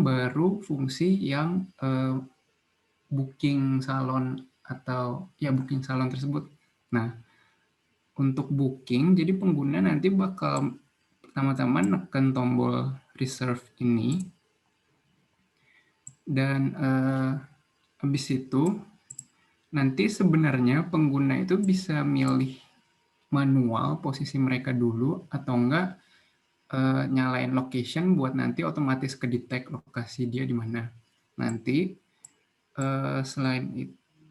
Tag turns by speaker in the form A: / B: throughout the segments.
A: baru fungsi yang booking salon atau ya booking salon tersebut. Nah, untuk booking, jadi pengguna nanti bakal pertama-tama neken tombol reserve ini, dan habis itu nanti sebenarnya pengguna itu bisa milih manual posisi mereka dulu atau enggak nyalain location buat nanti otomatis kedetek lokasi dia di mana. Nanti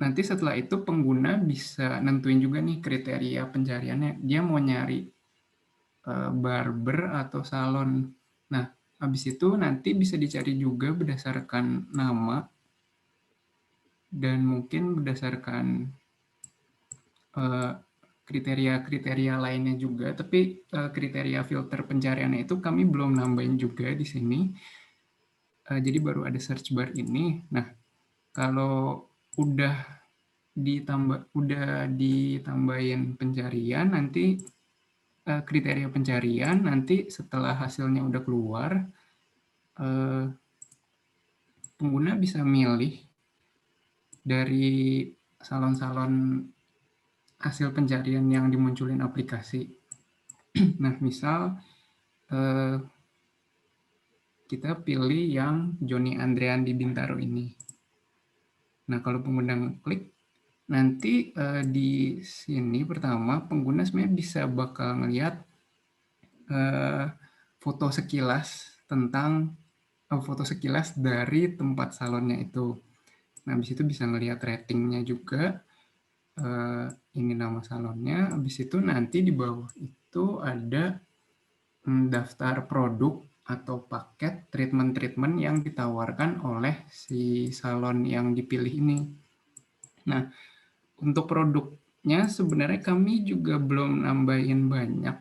A: nanti setelah itu pengguna bisa nentuin juga nih kriteria pencariannya. Dia mau nyari barber atau salon. Nah, habis itu nanti bisa dicari juga berdasarkan nama dan mungkin berdasarkan kriteria-kriteria lainnya juga. Tapi kriteria filter pencariannya itu kami belum nambahin juga di sini. Jadi baru ada search bar ini. Nah, kalau udah ditambahin pencarian, nanti kriteria pencarian, nanti setelah hasilnya udah keluar, pengguna bisa milih dari salon-salon hasil pencarian yang dimunculin aplikasi. Nah, misal kita pilih yang Joni Andrean di Bintaro ini. Nah, kalau pengguna klik, nanti di sini pertama pengguna sebenarnya bisa bakal ngelihat foto sekilas tentang foto sekilas dari tempat salonnya itu. Nah, habis itu bisa ngelihat ratingnya juga. Ini nama salonnya. Habis itu nanti di bawah itu ada daftar produk atau paket treatment-treatment yang ditawarkan oleh si salon yang dipilih ini. Nah, untuk produknya sebenarnya kami juga belum nambahin banyak.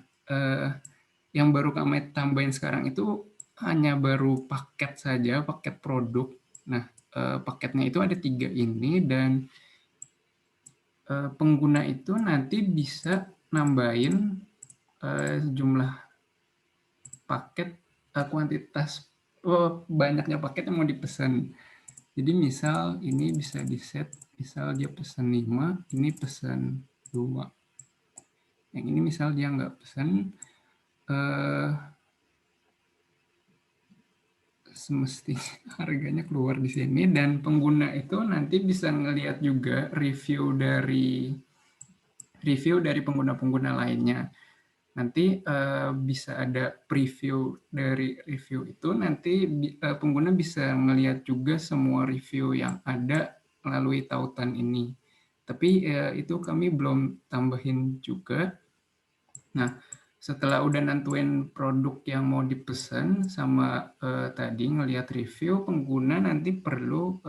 A: Yang baru kami tambahin sekarang itu hanya baru paket saja, paket produk. Nah, paketnya itu ada 3 ini, dan pengguna itu nanti bisa nambahin jumlah paket, kuantitas banyaknya paket yang mau dipesan. Jadi misal ini bisa di set, misal dia pesan 5, ini pesan 2. Yang ini misal dia nggak pesan, semestinya harganya keluar di sini, dan pengguna itu nanti bisa ngelihat juga review dari pengguna-pengguna lainnya. Nanti bisa ada preview dari review itu, nanti pengguna bisa melihat juga semua review yang ada melalui tautan ini. Tapi itu kami belum tambahin juga. Nah, setelah udah nentuin produk yang mau dipesan sama tadi ngelihat review, pengguna nanti perlu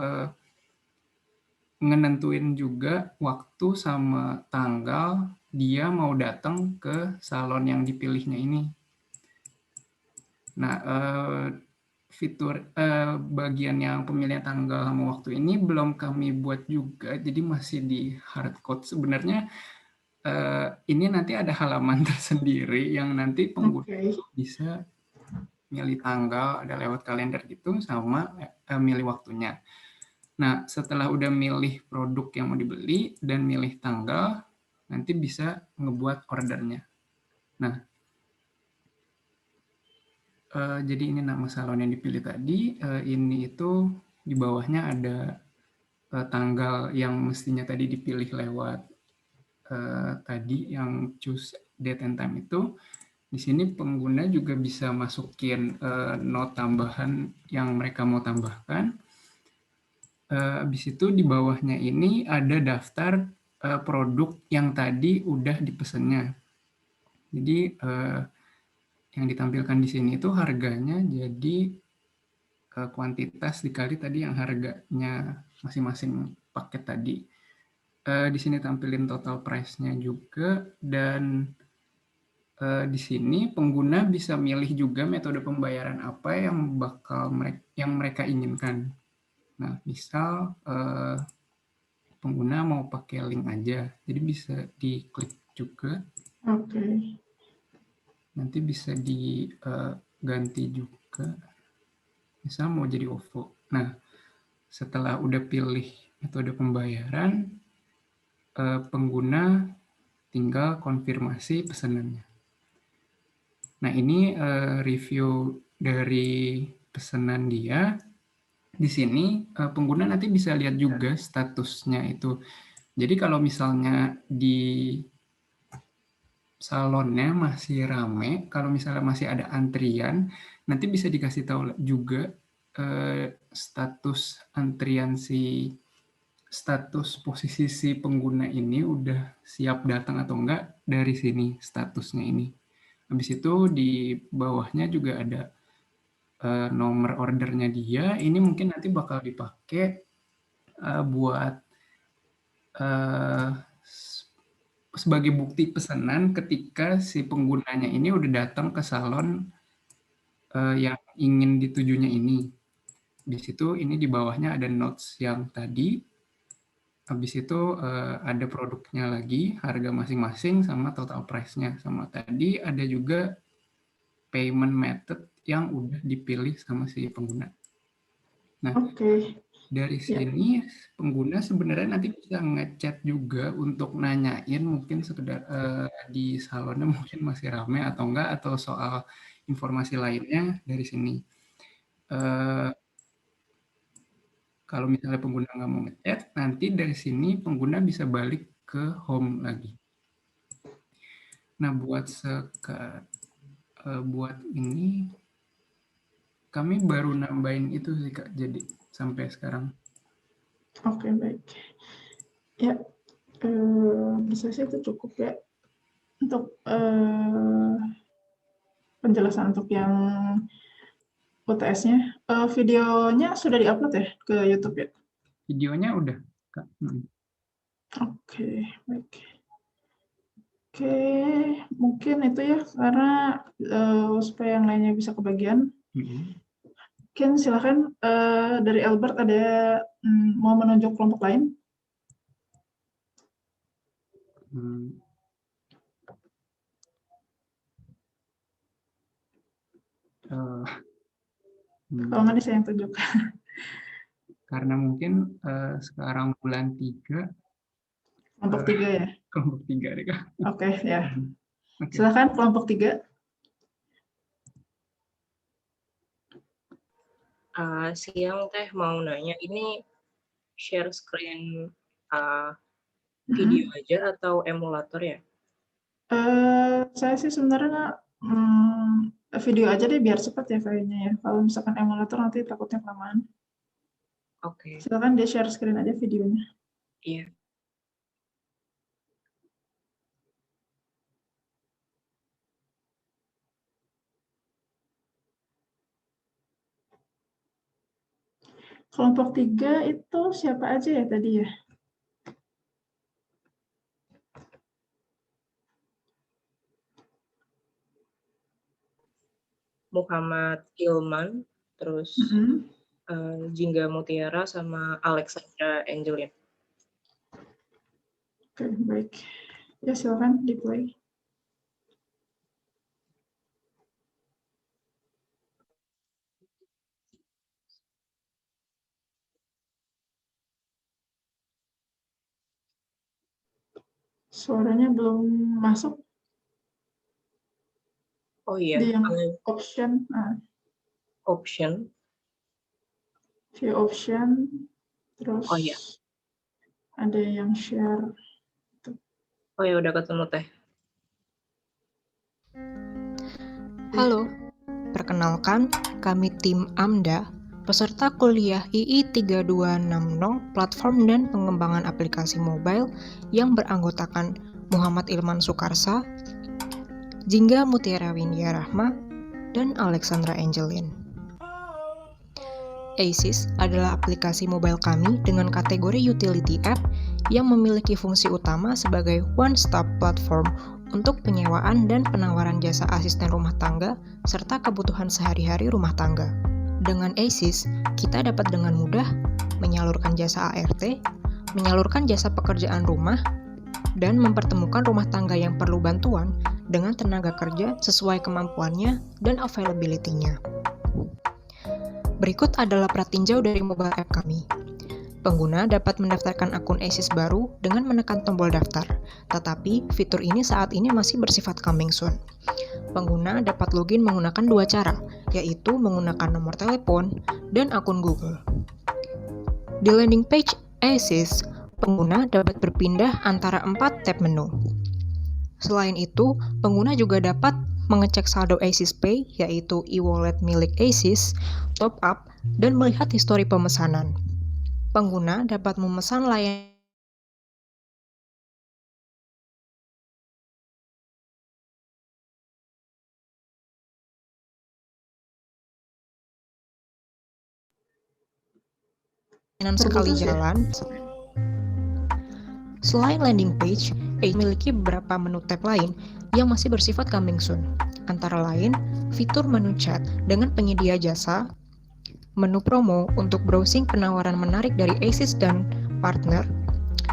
A: ngenentuin juga waktu sama tanggal dia mau datang ke salon yang dipilihnya ini. Nah, fitur bagian yang pemilihan tanggal sama waktu ini belum kami buat juga, jadi masih di hardcode. Sebenarnya ini nanti ada halaman tersendiri yang nanti pengguna itu bisa milih tanggal, ada lewat kalender gitu, sama milih waktunya. Nah, setelah udah milih produk yang mau dibeli dan milih tanggal, nanti bisa ngebuat ordernya. Nah, jadi ini nama salon yang dipilih tadi. Ini itu di bawahnya ada tanggal yang mestinya tadi dipilih lewat tadi yang choose date and time itu. Di sini pengguna juga bisa masukin note tambahan yang mereka mau tambahkan. Habis itu di bawahnya ini ada daftar produk yang tadi udah dipesannya. Jadi yang ditampilkan di sini itu harganya jadi kuantitas dikali tadi yang harganya masing-masing paket tadi. Di sini tampilin total price-nya juga, dan di sini pengguna bisa milih juga metode pembayaran apa yang mereka inginkan. Nah, misal pengguna mau pakai link aja, jadi bisa diklik juga. Nanti bisa diganti juga. misal mau jadi OVO. Nah, setelah udah pilih metode pembayaran, pengguna tinggal konfirmasi pesanannya. Nah, ini review dari pesanan dia. Di sini pengguna nanti bisa lihat juga statusnya itu. Jadi kalau misalnya di salonnya masih rame, kalau misalnya masih ada antrian, nanti bisa dikasih tahu juga status antrian status posisi si pengguna ini udah siap datang atau enggak dari sini statusnya ini. Habis itu di bawahnya juga ada nomor ordernya dia. Ini mungkin nanti bakal dipakai buat sebagai bukti pesanan ketika si penggunanya ini udah datang ke salon yang ingin ditujunya ini. Di situ ini di bawahnya ada notes yang tadi. Habis itu ada produknya lagi, harga masing-masing sama total price-nya. Sama tadi ada juga payment method yang udah dipilih sama si pengguna. Nah, dari sini pengguna sebenarnya nanti bisa ngechat juga untuk nanyain mungkin sekedar di salonnya mungkin masih ramai atau enggak, atau soal informasi lainnya dari sini. Kalau misalnya pengguna nggak mau ngechat, nanti dari sini pengguna bisa balik ke home lagi. Nah, buat ini kami baru nambahin itu sih Kak, jadi sampai sekarang.
B: Oke, baik. Ya, bisa sih itu cukup ya untuk penjelasan untuk yang UTS-nya. Videonya sudah di-upload ya ke YouTube ya?
A: Videonya udah, Kak.
B: Oke, baik. Oke, mungkin itu ya, karena supaya yang lainnya bisa kebagian. Mungkin silakan dari Albert ada mau menunjuk kelompok lain? Kalau nggak saya yang tunjuk.
A: Karena mungkin sekarang bulan 3.
B: Kelompok 3 ya?
A: Kelompok 3 deh Kak.
B: Oke, ya. Silakan kelompok 3.
C: Siang Teh, mau nanya, ini share screen video aja atau emulator ya?
B: Saya sih sebenarnya video aja deh biar cepat ya kayaknya ya. Kalau misalkan emulator nanti takutnya kelamaan.
C: Oke.
B: Silakan dia share screen aja videonya.
C: Iya.
B: Kelompok 3 itu siapa aja ya tadi ya?
C: Muhammad Ilman, terus Jingga Mutiara, sama Alexandra Angelin.
B: Oke, baik. Ya, silakan di-play. Suaranya belum masuk.
C: Oh iya.
B: Di yang option.
C: Option.
B: View option. Terus
C: oh iya.
B: ada yang share.
C: Oh ya, udah ketemu Teh.
D: Halo, perkenalkan kami tim AMDA, peserta kuliah II 3260 Platform dan Pengembangan Aplikasi Mobile yang beranggotakan Muhammad Ilman Sukarsa, Jingga Mutiara Windia Rahma, dan Alexandra Angelin. ASYS adalah aplikasi mobile kami dengan kategori utility app yang memiliki fungsi utama sebagai one-stop platform untuk penyewaan dan penawaran jasa asisten rumah tangga serta kebutuhan sehari-hari rumah tangga. Dengan ASYS, kita dapat dengan mudah menyalurkan jasa ART, menyalurkan jasa pekerjaan rumah, dan mempertemukan rumah tangga yang perlu bantuan dengan tenaga kerja sesuai kemampuannya dan availability-nya. Berikut adalah pratinjau dari mobile app kami. Pengguna dapat mendaftarkan akun ASIS baru dengan menekan tombol daftar, tetapi fitur ini saat ini masih bersifat coming soon. Pengguna dapat login menggunakan dua cara, yaitu menggunakan nomor telepon dan akun Google. Di landing page ASIS, pengguna dapat berpindah antara 4 tab menu. Selain itu, pengguna juga dapat mengecek saldo ASIS Pay, yaitu e-wallet milik ASIS, top up, dan melihat histori pemesanan. Pengguna dapat memesan layanan sekali jalan. Selain landing page, memiliki beberapa menu tab lain yang masih bersifat coming soon. Antara lain, fitur menu chat dengan penyedia jasa, menu promo untuk browsing penawaran menarik dari ASIS dan partner,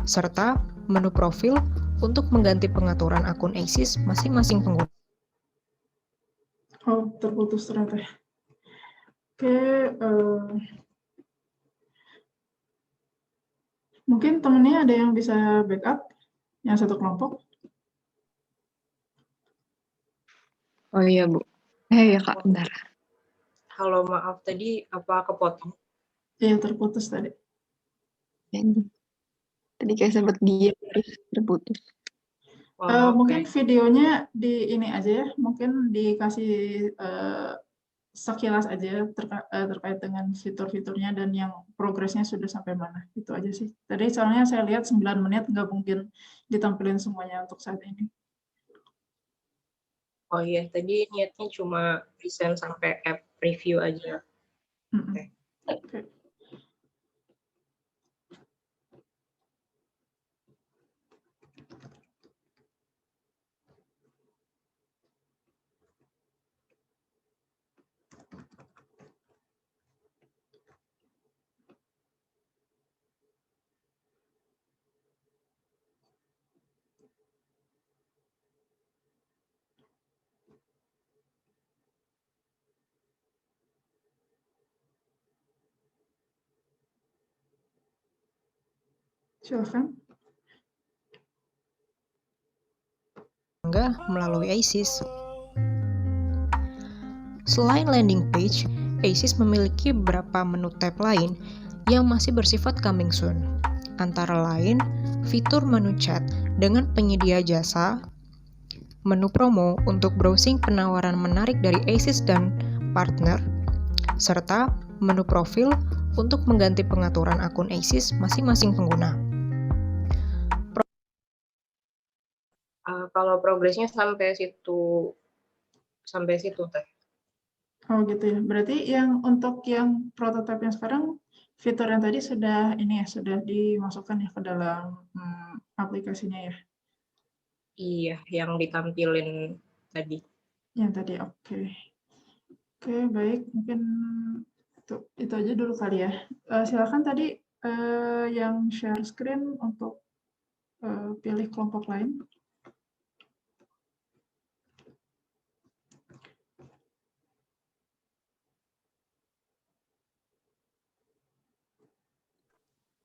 D: serta menu profil untuk mengganti pengaturan akun ASIS masing-masing pengguna.
B: Oh, terputus ternyata. Oke, mungkin temennya ada yang bisa backup, yang satu kelompok.
E: Oh iya, Bu. Ya Kak, bentar.
C: Halo, maaf tadi apa kepotong?
B: Iya, terputus tadi.
E: Tadi kayak sempat diam terus terputus.
B: Mungkin videonya di ini aja ya, mungkin dikasih sekilas aja terkait dengan fitur-fiturnya dan yang progresnya sudah sampai mana. Itu aja sih. Tadi soalnya saya lihat 9 menit nggak mungkin ditampilin semuanya untuk saat ini.
C: Oh iya, tadi niatnya cuma present sampai app review aja.
B: Oke. Silakan.
D: Melalui ASIS. Selain landing page, ASIS memiliki beberapa menu tab lain yang masih bersifat coming soon. Antara lain, fitur menu chat dengan penyedia jasa, menu promo untuk browsing penawaran menarik dari ASIS dan partner, serta menu profil untuk mengganti pengaturan akun ASIS masing-masing pengguna.
C: Kalau progresnya sampai situ Teh.
B: Oh gitu ya. Berarti yang untuk yang prototipe yang sekarang fitur yang tadi sudah ini ya, sudah dimasukkan ya ke dalam aplikasinya ya.
C: Iya, yang ditampilin tadi.
B: Yang tadi, oke. Oke, baik. Mungkin itu aja dulu kali ya. Silakan tadi yang share screen untuk pilih kelompok lain.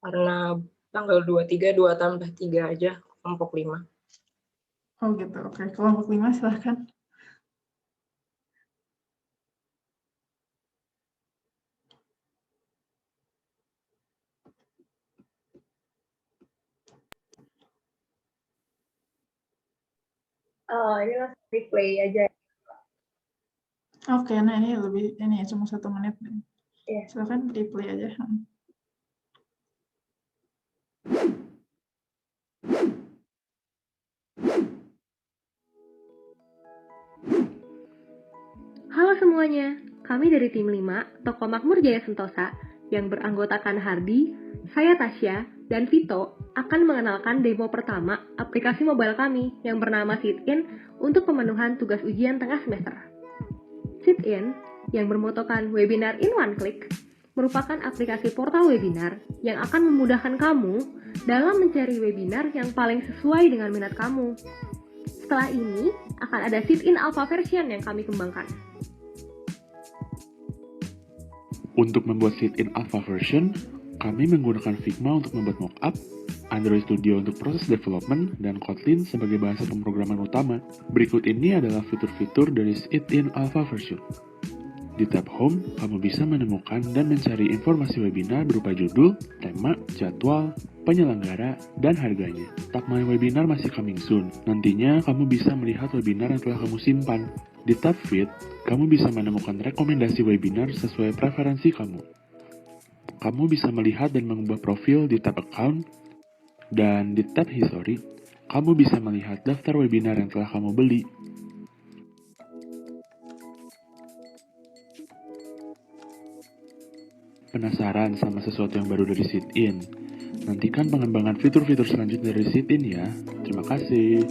C: Karena tanggal 23, 2 tambah 3 aja, kelompok 5.
B: Oh gitu, oke. Kelompok 5 silakan.
C: Ini langsung replay aja.
B: Oke, nah ini lebih ini ya, cuma 1 menit.
C: Iya.
B: Silakan replay aja.
F: Halo semuanya, kami dari tim 5, Toko Makmur Jaya Sentosa, yang beranggotakan Hardi, saya Tasya, dan Vito akan mengenalkan demo pertama aplikasi mobile kami yang bernama Sit-in untuk pemenuhan tugas ujian tengah semester. Sit-in, yang bermotokan webinar in one click, merupakan aplikasi portal webinar yang akan memudahkan kamu dalam mencari webinar yang paling sesuai dengan minat kamu. Setelah ini, akan ada Sit-in Alpha version yang kami kembangkan.
G: Untuk membuat sit-in alpha version, kami menggunakan Figma untuk membuat mockup, Android Studio untuk proses development, dan Kotlin sebagai bahasa pemrograman utama. Berikut ini adalah fitur-fitur dari sit-in alpha version. Di tab Home, kamu bisa menemukan dan mencari informasi webinar berupa judul, tema, jadwal, penyelenggara, dan harganya. Tab My Webinar masih coming soon. Nantinya, kamu bisa melihat webinar yang telah kamu simpan. Di tab Feed, kamu bisa menemukan rekomendasi webinar sesuai preferensi kamu. Kamu bisa melihat dan mengubah profil di tab Account, dan di tab History, kamu bisa melihat daftar webinar yang telah kamu beli. Penasaran sama sesuatu yang baru dari Sit-in? Nantikan pengembangan fitur-fitur selanjutnya dari Sit-in ya. Terima kasih.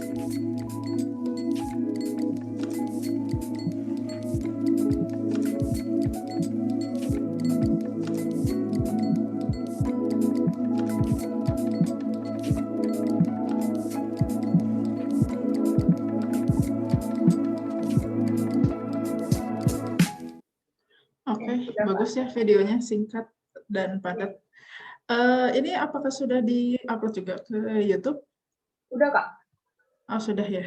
B: Oke, bagus ya videonya, singkat dan padat. Ini apakah sudah di-upload juga ke YouTube?
C: Udah, Kak.
B: Oh, sudah ya.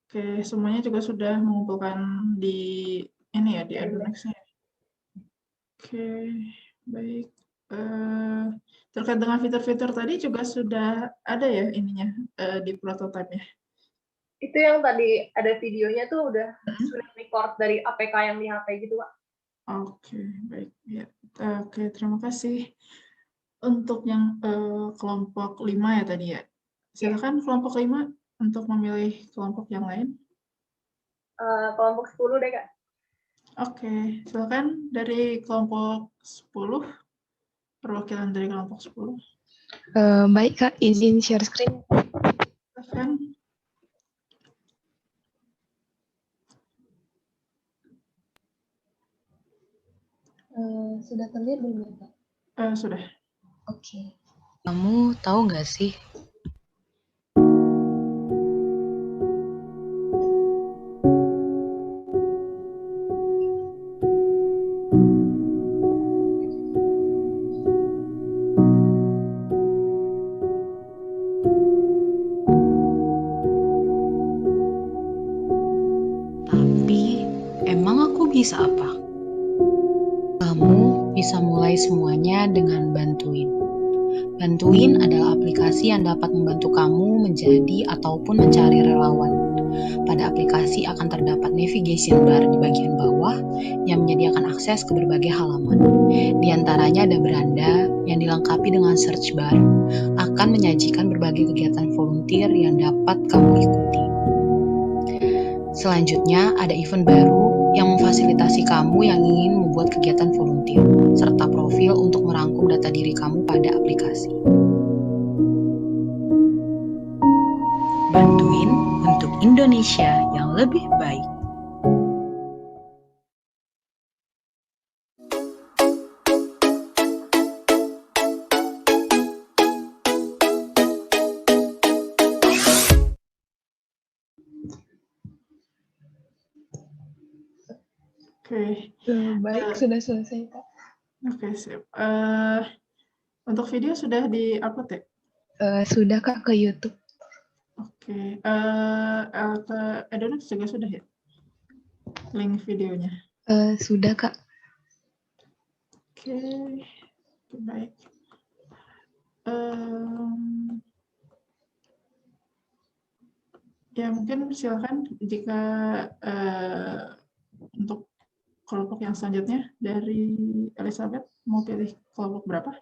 B: Oke, semuanya juga sudah mengumpulkan di ini ya, di Edunex-nya. Oke, baik. Terkait dengan fitur-fitur tadi juga sudah ada ya ininya di prototipe-nya.
C: Itu yang tadi ada videonya tuh udah sudah record dari APK yang di HP gitu, Kak.
B: Oke, baik. Ya. Oke, terima kasih. Untuk yang kelompok 5 ya tadi ya. Silakan kelompok 5 untuk memilih kelompok yang lain.
C: Kelompok 10 deh, Kak.
B: Oke, silakan dari kelompok 10, perwakilan dari kelompok 10.
E: Baik Kak, izin share screen.
B: Silakan.
H: Sudah terlihat belum ya, Kak?
B: Sudah.
H: Oke. Kamu tahu nggak sih, tapi emang aku bisa apa? Kamu bisa mulai semuanya dengan Bantuin. Bantuin adalah aplikasi yang dapat membantu kamu menjadi ataupun mencari relawan. Pada aplikasi akan terdapat navigation bar di bagian bawah yang menyediakan akses ke berbagai halaman. Di antaranya ada beranda yang dilengkapi dengan search bar, akan menyajikan berbagai kegiatan volunteer yang dapat kamu ikuti. Selanjutnya ada event baru yang memfasilitasi kamu yang ingin membuat kegiatan volunteer, serta profil untuk merangkum data diri kamu pada aplikasi. Bantuin untuk Indonesia yang lebih baik.
B: Oke.
E: Baik, sudah selesai Kak.
B: Oke, siap. Untuk video sudah di-upload ya?
E: Sudah Kak ke YouTube.
B: Oke. Ke Edunex juga sudah ya? Link videonya.
E: Sudah Kak.
B: Oke, baik. Ya mungkin silakan jika untuk kelompok yang selanjutnya dari Elizabeth mau pilih kelompok berapa?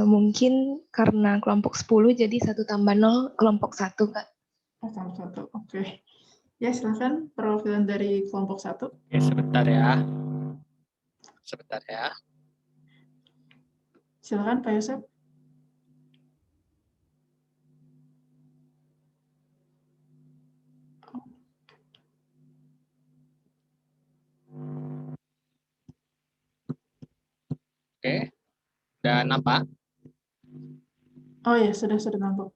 E: Mungkin karena kelompok 10 jadi 1 tambah 0 kelompok 1 Kak.
B: Kelompok 1, oke. Ya silakan perwakilan dari kelompok 1.
I: Oke, sebentar ya. Sebentar ya.
B: Silakan Pak Yosef.
I: Oke. Dan apa?
B: Oh ya, sudah nampak.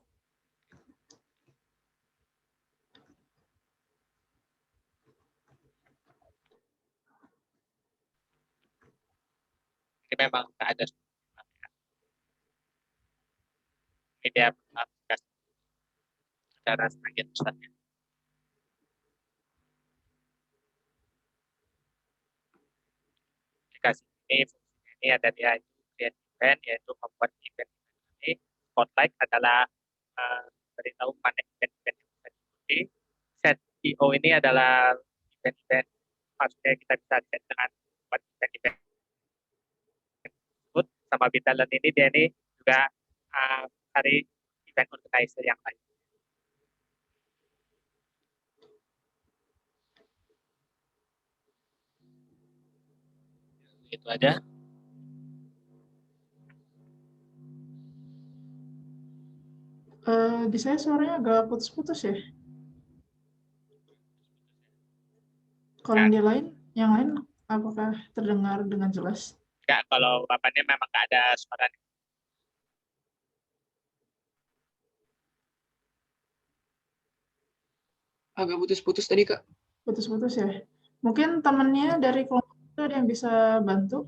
I: Ini memang nggak ada. Ini dia aplikasi secara sebagian besarnya. Aplikasi ini ada di create event, yaitu membuat event ini. Spotlight adalah beritahu mana event-event yang bisa diikuti. Set PO ini adalah event-event, maksudnya kita bisa set dengan buat event-event tersebut. Sama Bitalent ini dia ini juga cari event organizer yang lain. Itu aja.
B: Di saya suaranya agak putus-putus ya. Kalau yang lain apakah terdengar dengan jelas?
I: Enggak, kalau bapaknya memang nggak ada suara.
J: Agak putus-putus tadi, Kak.
B: Putus-putus ya. Mungkin temannya dari kelompok itu ada yang bisa bantu?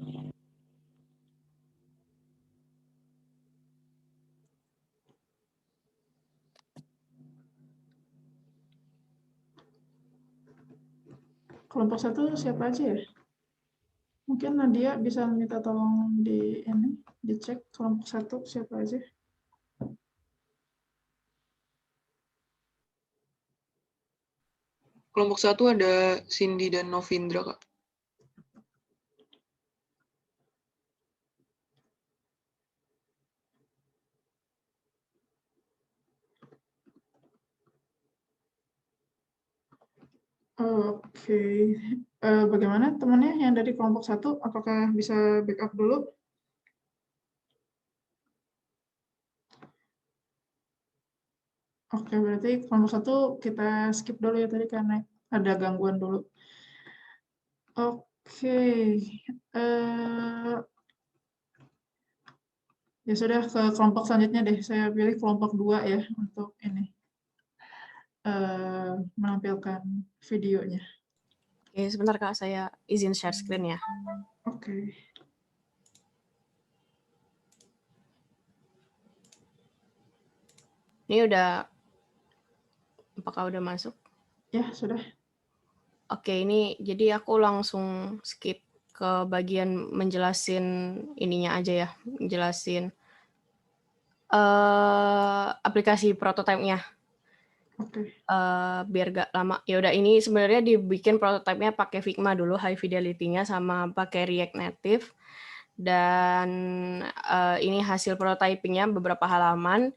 B: Kelompok 1 siapa aja ya? Mungkin Nadia bisa minta tolong dicek kelompok 1 siapa aja.
J: Kelompok 1 ada Cindy dan Novindra, Kak.
B: Oke. Bagaimana temannya yang dari kelompok 1? Apakah bisa backup dulu? Oke, berarti kelompok 1 kita skip dulu ya tadi karena ada gangguan dulu. Oke. Ya sudah, ke kelompok selanjutnya deh. Saya pilih kelompok 2 ya untuk ini. Menampilkan videonya.
K: Oke, sebentar Kak, saya izin share screen ya.
B: Oke.
K: Ini apakah udah masuk?
B: Ya, sudah.
K: Oke, ini jadi aku langsung skip ke bagian menjelasin ininya aja ya, menjelasin aplikasi prototipenya.
B: Oke.
K: Biar gak lama. Ya udah, ini sebenarnya dibikin prototipenya pakai Figma dulu, high fidelity-nya, sama pakai React Native. Dan ini hasil prototyping-nya beberapa halaman.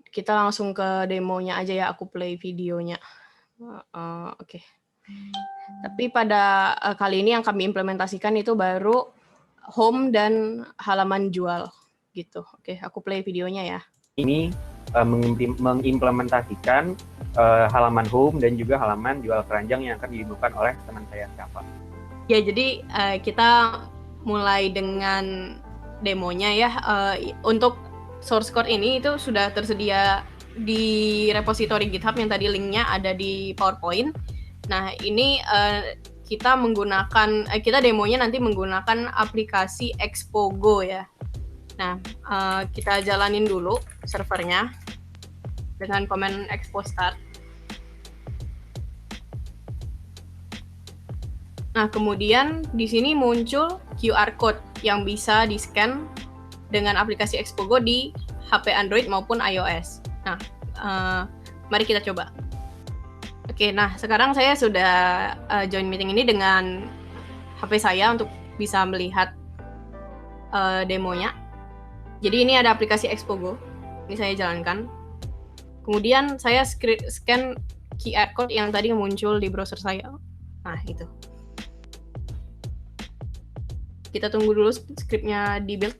K: Kita langsung ke demonya aja ya, aku play videonya. Oke. Tapi pada kali ini yang kami implementasikan itu baru home dan halaman jual gitu. Oke, aku play videonya ya.
L: Ini mengimplementasikan halaman home dan juga halaman jual keranjang yang akan dibutuhkan oleh teman saya Syafa.
K: Ya, jadi kita mulai dengan demonya ya. Untuk source code ini itu sudah tersedia di repository GitHub yang tadi linknya ada di PowerPoint. Nah, ini kita demonya nanti menggunakan aplikasi Expogo ya. Nah, kita jalanin dulu servernya dengan command expo start. Nah, kemudian di sini muncul QR code yang bisa di-scan dengan aplikasi Expogo di HP Android maupun iOS. Nah, mari kita coba. Oke, nah sekarang saya sudah join meeting ini dengan HP saya untuk bisa melihat demonya. Jadi ini ada aplikasi Expogo, ini saya jalankan. Kemudian saya scan QR code yang tadi muncul di browser saya. Nah, itu. Kita tunggu dulu scriptnya di build.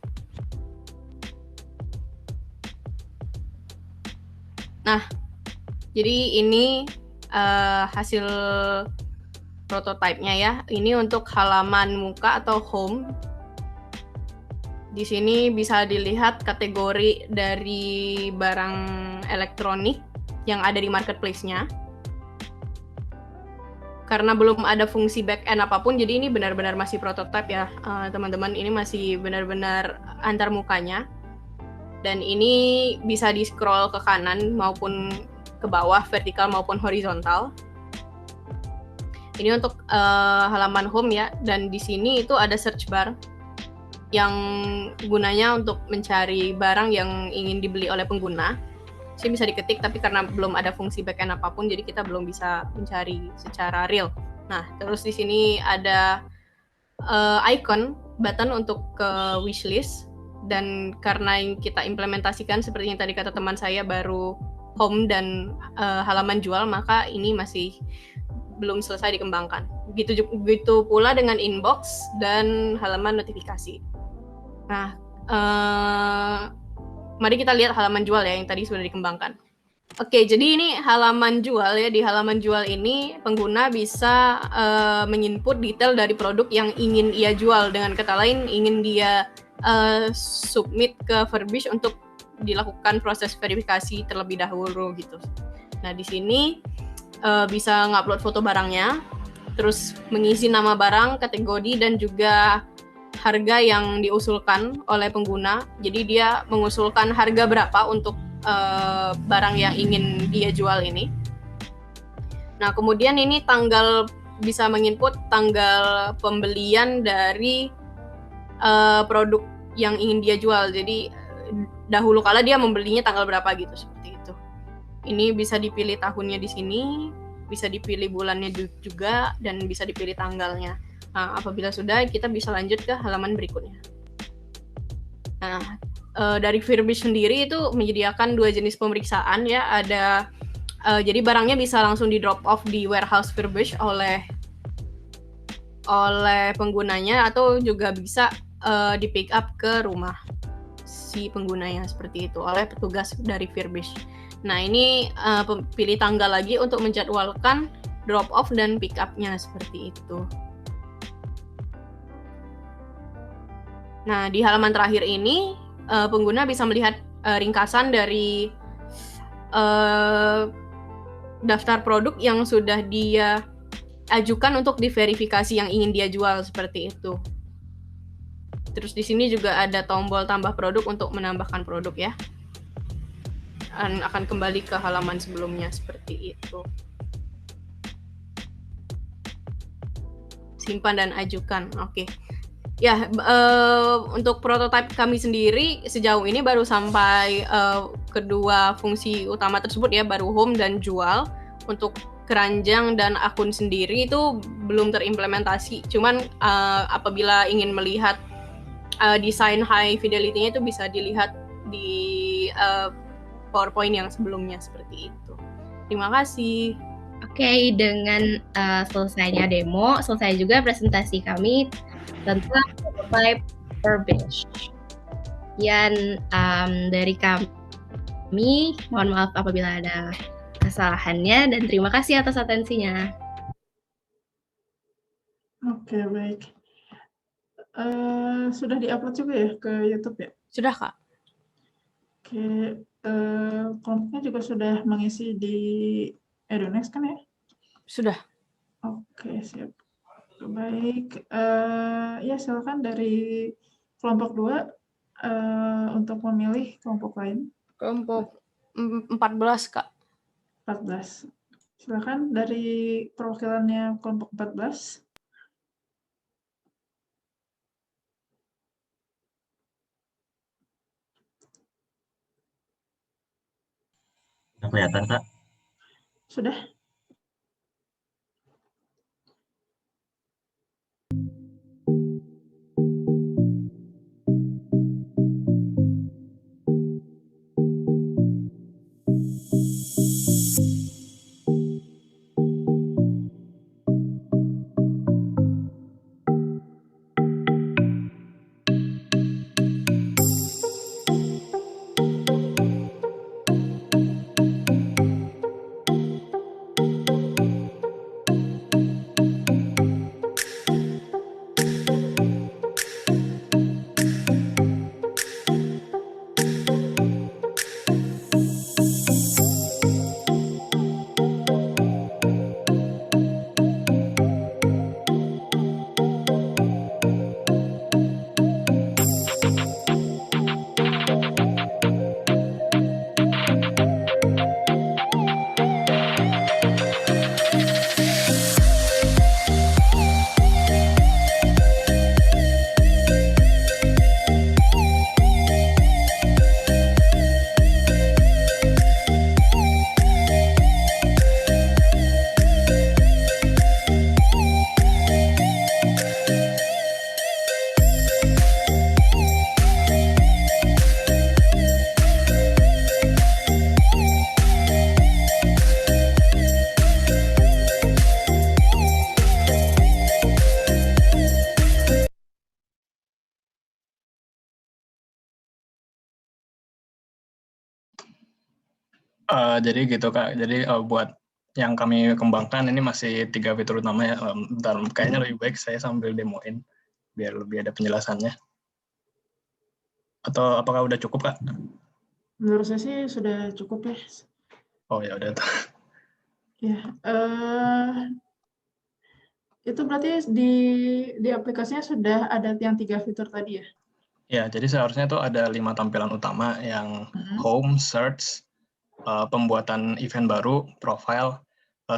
K: Nah, jadi ini hasil prototipenya ya. Ini untuk halaman muka atau home. Di sini bisa dilihat kategori dari barang elektronik yang ada di marketplace-nya. karena belum ada fungsi back-end apapun, jadi ini benar-benar masih prototype ya, teman-teman. Ini masih benar-benar antar mukanya. Dan ini bisa di-scroll ke kanan maupun ke bawah, vertikal maupun horizontal. Ini untuk halaman home ya, dan di sini itu ada search bar yang gunanya untuk mencari barang yang ingin dibeli oleh pengguna. Sini bisa diketik, tapi karena belum ada fungsi backend apapun, jadi kita belum bisa mencari secara real. Nah, terus di sini ada icon, button untuk ke wishlist, dan karena yang kita implementasikan seperti yang tadi kata teman saya baru home dan halaman jual, maka ini masih belum selesai dikembangkan. Begitu pula dengan inbox dan halaman notifikasi. Nah, mari kita lihat halaman jual ya yang tadi sudah dikembangkan. Oke, jadi ini halaman jual ya. Di halaman jual ini pengguna bisa menginput detail dari produk yang ingin ia jual. Dengan kata lain, ingin dia submit ke Furbish untuk dilakukan proses verifikasi terlebih dahulu gitu. Nah, di sini bisa ngupload foto barangnya, terus mengisi nama barang, kategori, dan juga harga yang diusulkan oleh pengguna. Jadi dia mengusulkan harga berapa untuk barang yang ingin dia jual ini. Nah, kemudian ini bisa menginput tanggal pembelian dari produk yang ingin dia jual. Jadi dahulu kala dia membelinya tanggal berapa gitu, seperti itu. Ini bisa dipilih tahunnya di sini, bisa dipilih bulannya juga, dan bisa dipilih tanggalnya. Nah, apabila sudah, kita bisa lanjut ke halaman berikutnya. Nah, dari Furbish sendiri itu menyediakan 2 jenis pemeriksaan ya. Ada jadi barangnya bisa langsung di drop off di warehouse Furbish oleh penggunanya, atau juga bisa di pick up ke rumah si penggunanya, seperti itu, oleh petugas dari Furbish. Nah, ini pilih tanggal lagi untuk menjadwalkan drop off dan pick up-nya, seperti itu. Nah, di halaman terakhir ini pengguna bisa melihat ringkasan dari daftar produk yang sudah dia ajukan untuk diverifikasi yang ingin dia jual, seperti itu. Terus di sini juga ada tombol tambah produk untuk menambahkan produk ya. Dan akan kembali ke halaman sebelumnya, seperti itu. Simpan dan ajukan. Oke. Ya, untuk prototipe kami sendiri sejauh ini baru sampai kedua fungsi utama tersebut ya, baru home dan jual. Untuk keranjang dan akun sendiri itu belum terimplementasi. Cuman apabila ingin melihat desain high fidelity-nya itu bisa dilihat di PowerPoint yang sebelumnya, seperti itu. Terima kasih.
M: Oke, dengan selesainya demo, selesai juga presentasi kami tentang prototype Furbish. Sekian dari kami, mohon maaf apabila ada kesalahannya, dan terima kasih atas atensinya.
B: Oke, baik. Sudah di-upload juga ya ke YouTube ya?
K: Sudah, Kak.
B: Oke, kelompoknya juga sudah mengisi di Edunext kan ya?
K: Sudah.
B: Oke, siap. Baik, ya silakan dari kelompok 2 untuk memilih kelompok lain.
K: Kelompok 14, Kak.
B: 14. Silakan dari perwakilannya kelompok 14.
N: Sudah kelihatan, Kak?
B: Sudah.
O: Jadi gitu Kak, jadi buat yang kami kembangkan ini masih 3 fitur utama ya. Bentar, kayaknya lebih baik saya sambil demoin biar lebih ada penjelasannya. Atau apakah udah cukup Kak?
B: Menurut saya sih sudah cukup ya.
O: Oh ya udah.
B: Ya, itu berarti di aplikasinya sudah ada yang 3 fitur tadi ya?
O: Ya, jadi seharusnya tuh ada 5 tampilan utama yang home, search, pembuatan event baru, profile,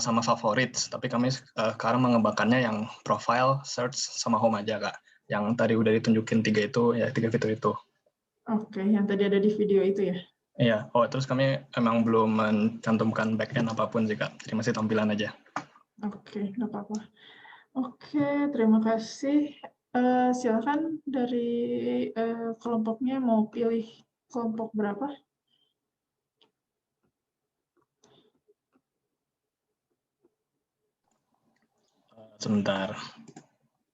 O: sama favorites. Tapi kami sekarang mengembangkannya yang profile, search, sama home aja Kak. Yang tadi udah ditunjukin 3 itu, ya 3 fitur itu.
B: Oke, yang tadi ada di video itu ya?
O: Iya, terus kami emang belum mencantumkan backend apapun sih Kak, jadi masih tampilan aja.
B: Oke, nggak apa-apa. Oke, terima kasih. Silakan dari kelompoknya mau pilih kelompok berapa?
O: Sebentar.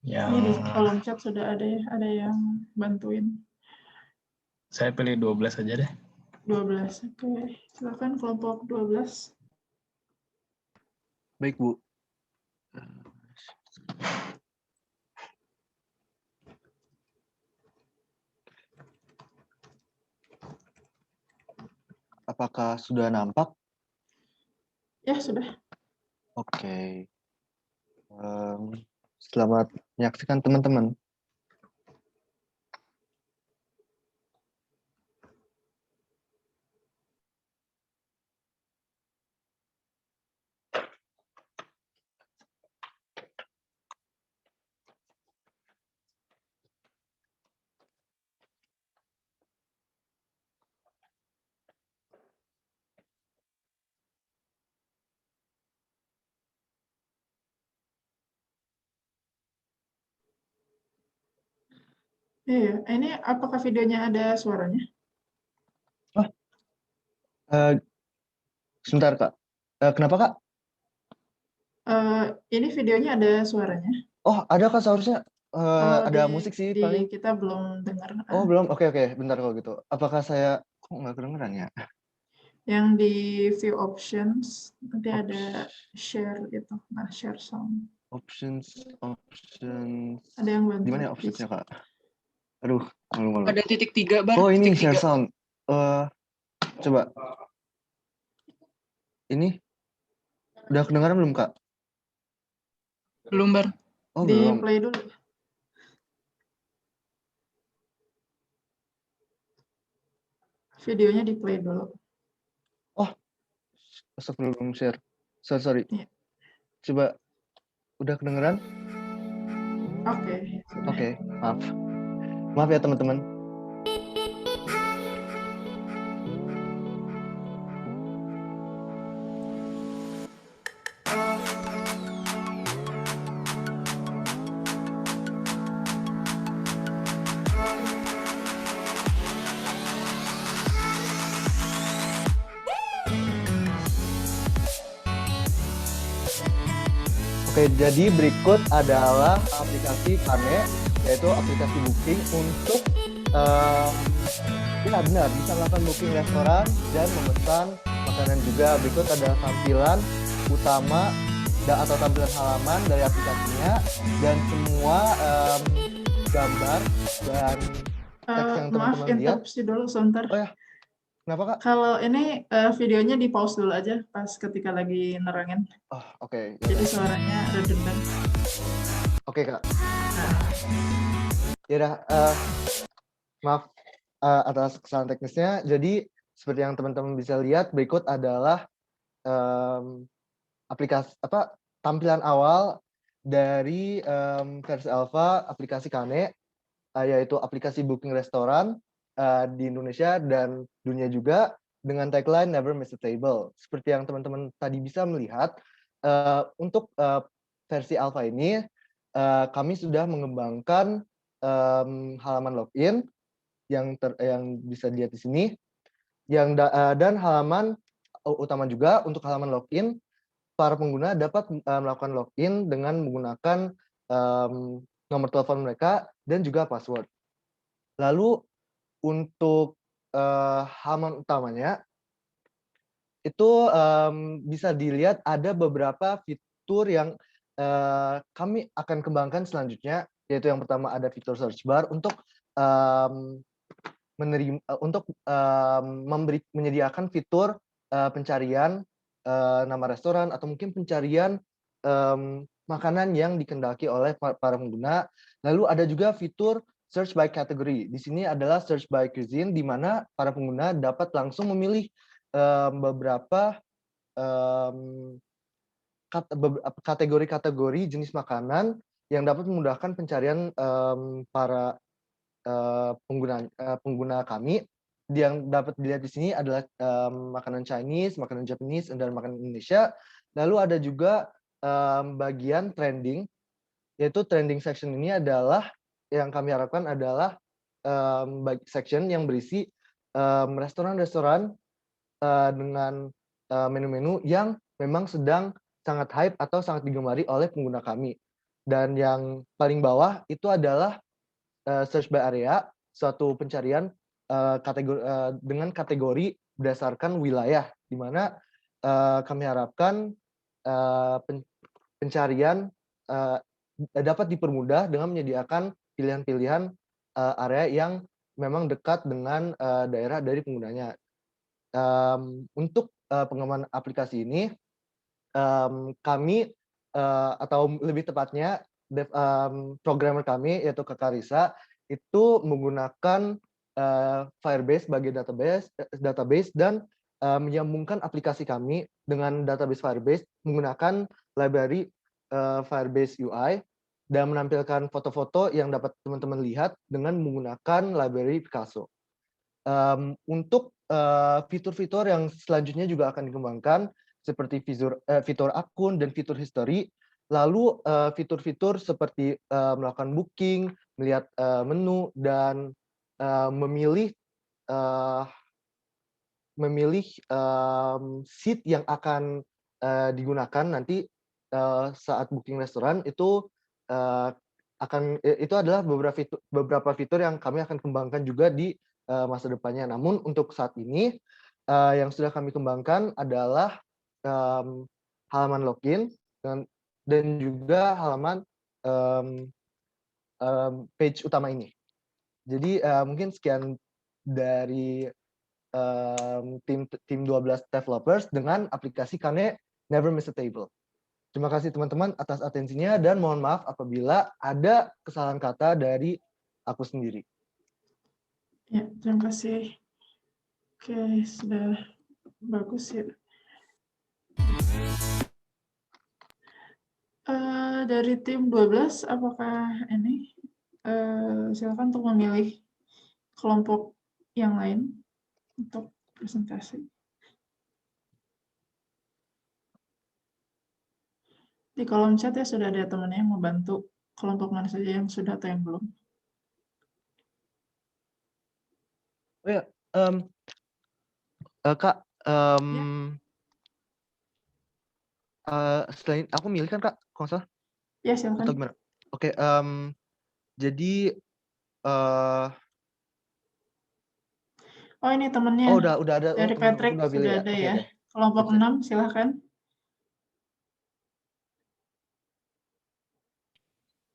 B: Ini di kolom chat sudah ada ya, ada yang bantuin.
O: Saya pilih 12 aja deh.
B: 12, oke. Silakan kelompok 12.
P: Baik, Bu. Apakah sudah nampak?
B: Ya, sudah.
P: Oke. Selamat menyaksikan teman-teman.
B: Iya, ini apakah videonya ada suaranya?
P: Sebentar, Kak. Kenapa, Kak?
B: Ini videonya ada suaranya.
P: Oh, ada Kak seharusnya. Ada musik sih paling.
B: Kita belum dengar.
P: Oh, belum. Oke. Bentar kalau gitu. Apakah saya kok nggak kedengeran ya?
B: Yang di view options nanti ada share gitu. Nah, share sound.
P: Options.
B: Ada yang bantu.
P: Di mana ya optionsnya, Kak? Aduh, malu-malu.
J: Ada titik 3, Bar.
P: Oh, ini
J: titik
P: share
J: 3.
P: sound. Coba. Ini udah kedengaran belum, Kak?
J: Belum, Bar.
P: Oh,
B: Di
P: belum.
B: play dulu. Videonya di play dulu.
P: Oh, sebelum share. Sorry.
B: Iya.
P: Coba, udah kedengeran?
B: Oke.
P: Maaf ya teman-teman. Oke, jadi berikut adalah aplikasi Kane, yaitu aplikasi booking untuk benar bisa melakukan booking restoran dan memesan makanan juga. Berikut ada tampilan utama atau tampilan halaman dari aplikasinya dan semua gambar dan teks yang
B: Maaf,
P: teman-teman lihat.
B: interupsi dulu sebentar.
P: Oh ya, kenapa Kak?
B: Kalau ini videonya di pause dulu aja pas ketika lagi nerangin.
P: Oh, oke.
B: Jadi suaranya redundant.
P: Oke, Kak. Yaudah, maaf atas kesalahan teknisnya. Jadi seperti yang teman-teman bisa lihat, berikut adalah aplikasi tampilan awal dari versi alpha aplikasi Kane, yaitu aplikasi booking restoran di Indonesia dan dunia juga dengan tagline Never Miss a Table. Seperti yang teman-teman tadi bisa melihat, untuk versi alpha ini kami sudah mengembangkan halaman login yang bisa dilihat di sini, dan halaman utama juga. Untuk halaman login, para pengguna dapat melakukan login dengan menggunakan nomor telepon mereka dan juga password. Lalu untuk halaman utamanya, itu bisa dilihat ada beberapa fitur yang kami akan kembangkan selanjutnya, yaitu yang pertama ada fitur search bar untuk menyediakan fitur pencarian nama restoran atau mungkin pencarian makanan yang dikendaki oleh para pengguna. Lalu ada juga fitur search by category. Di sini adalah search by cuisine, di mana para pengguna dapat langsung memilih beberapa kategori-kategori jenis makanan yang dapat memudahkan pencarian para pengguna kami. Yang dapat dilihat di sini adalah makanan Chinese, makanan Japanese, dan makanan Indonesia. Lalu ada juga bagian trending, yaitu trending section ini adalah yang kami harapkan adalah section yang berisi restoran-restoran dengan menu-menu yang memang sedang sangat hype atau sangat digemari oleh pengguna kami. Dan yang paling bawah itu adalah search by area, suatu pencarian dengan kategori berdasarkan wilayah, di mana kami harapkan pencarian dapat dipermudah dengan menyediakan pilihan-pilihan area yang memang dekat dengan daerah dari penggunanya. Untuk pengembangan aplikasi ini, kami atau lebih tepatnya programmer kami yaitu Kakak Risa itu menggunakan Firebase sebagai database dan menyambungkan aplikasi kami dengan database Firebase menggunakan library Firebase UI dan menampilkan foto-foto yang dapat teman-teman lihat dengan menggunakan library Picasso. Untuk fitur-fitur yang selanjutnya juga akan dikembangkan seperti fitur akun dan fitur history. Lalu fitur-fitur seperti melakukan booking, melihat menu, dan memilih seat yang akan digunakan nanti saat booking restoran itu itu adalah beberapa fitur yang kami akan kembangkan juga di masa depannya. Namun untuk saat ini yang sudah kami kembangkan adalah halaman login dan juga halaman page utama ini. Jadi mungkin sekian dari tim 12 developers dengan aplikasi Kane Never Miss a Table. Terima kasih teman-teman atas atensinya dan mohon maaf apabila ada kesalahan kata dari aku sendiri.
B: Ya, terima kasih. Oke, sudah bagus ya. Dari tim 12, apakah ini silakan untuk memilih kelompok yang lain untuk presentasi. Di kolom chat ya sudah ada temannya yang membantu kelompok mana saja yang sudah atau yang belum.
P: Oh ya, Kak, selain aku milih kan Kak, kalau nggak salah?
B: Ya, silakan.
P: Atau gimana? Oke, jadi
B: oh ini temannya.
P: Oh udah ada.
B: Dari Patrick
P: udah
B: sudah ada
P: okay,
B: ya.
P: okay.
B: Kelompok 6 silakan.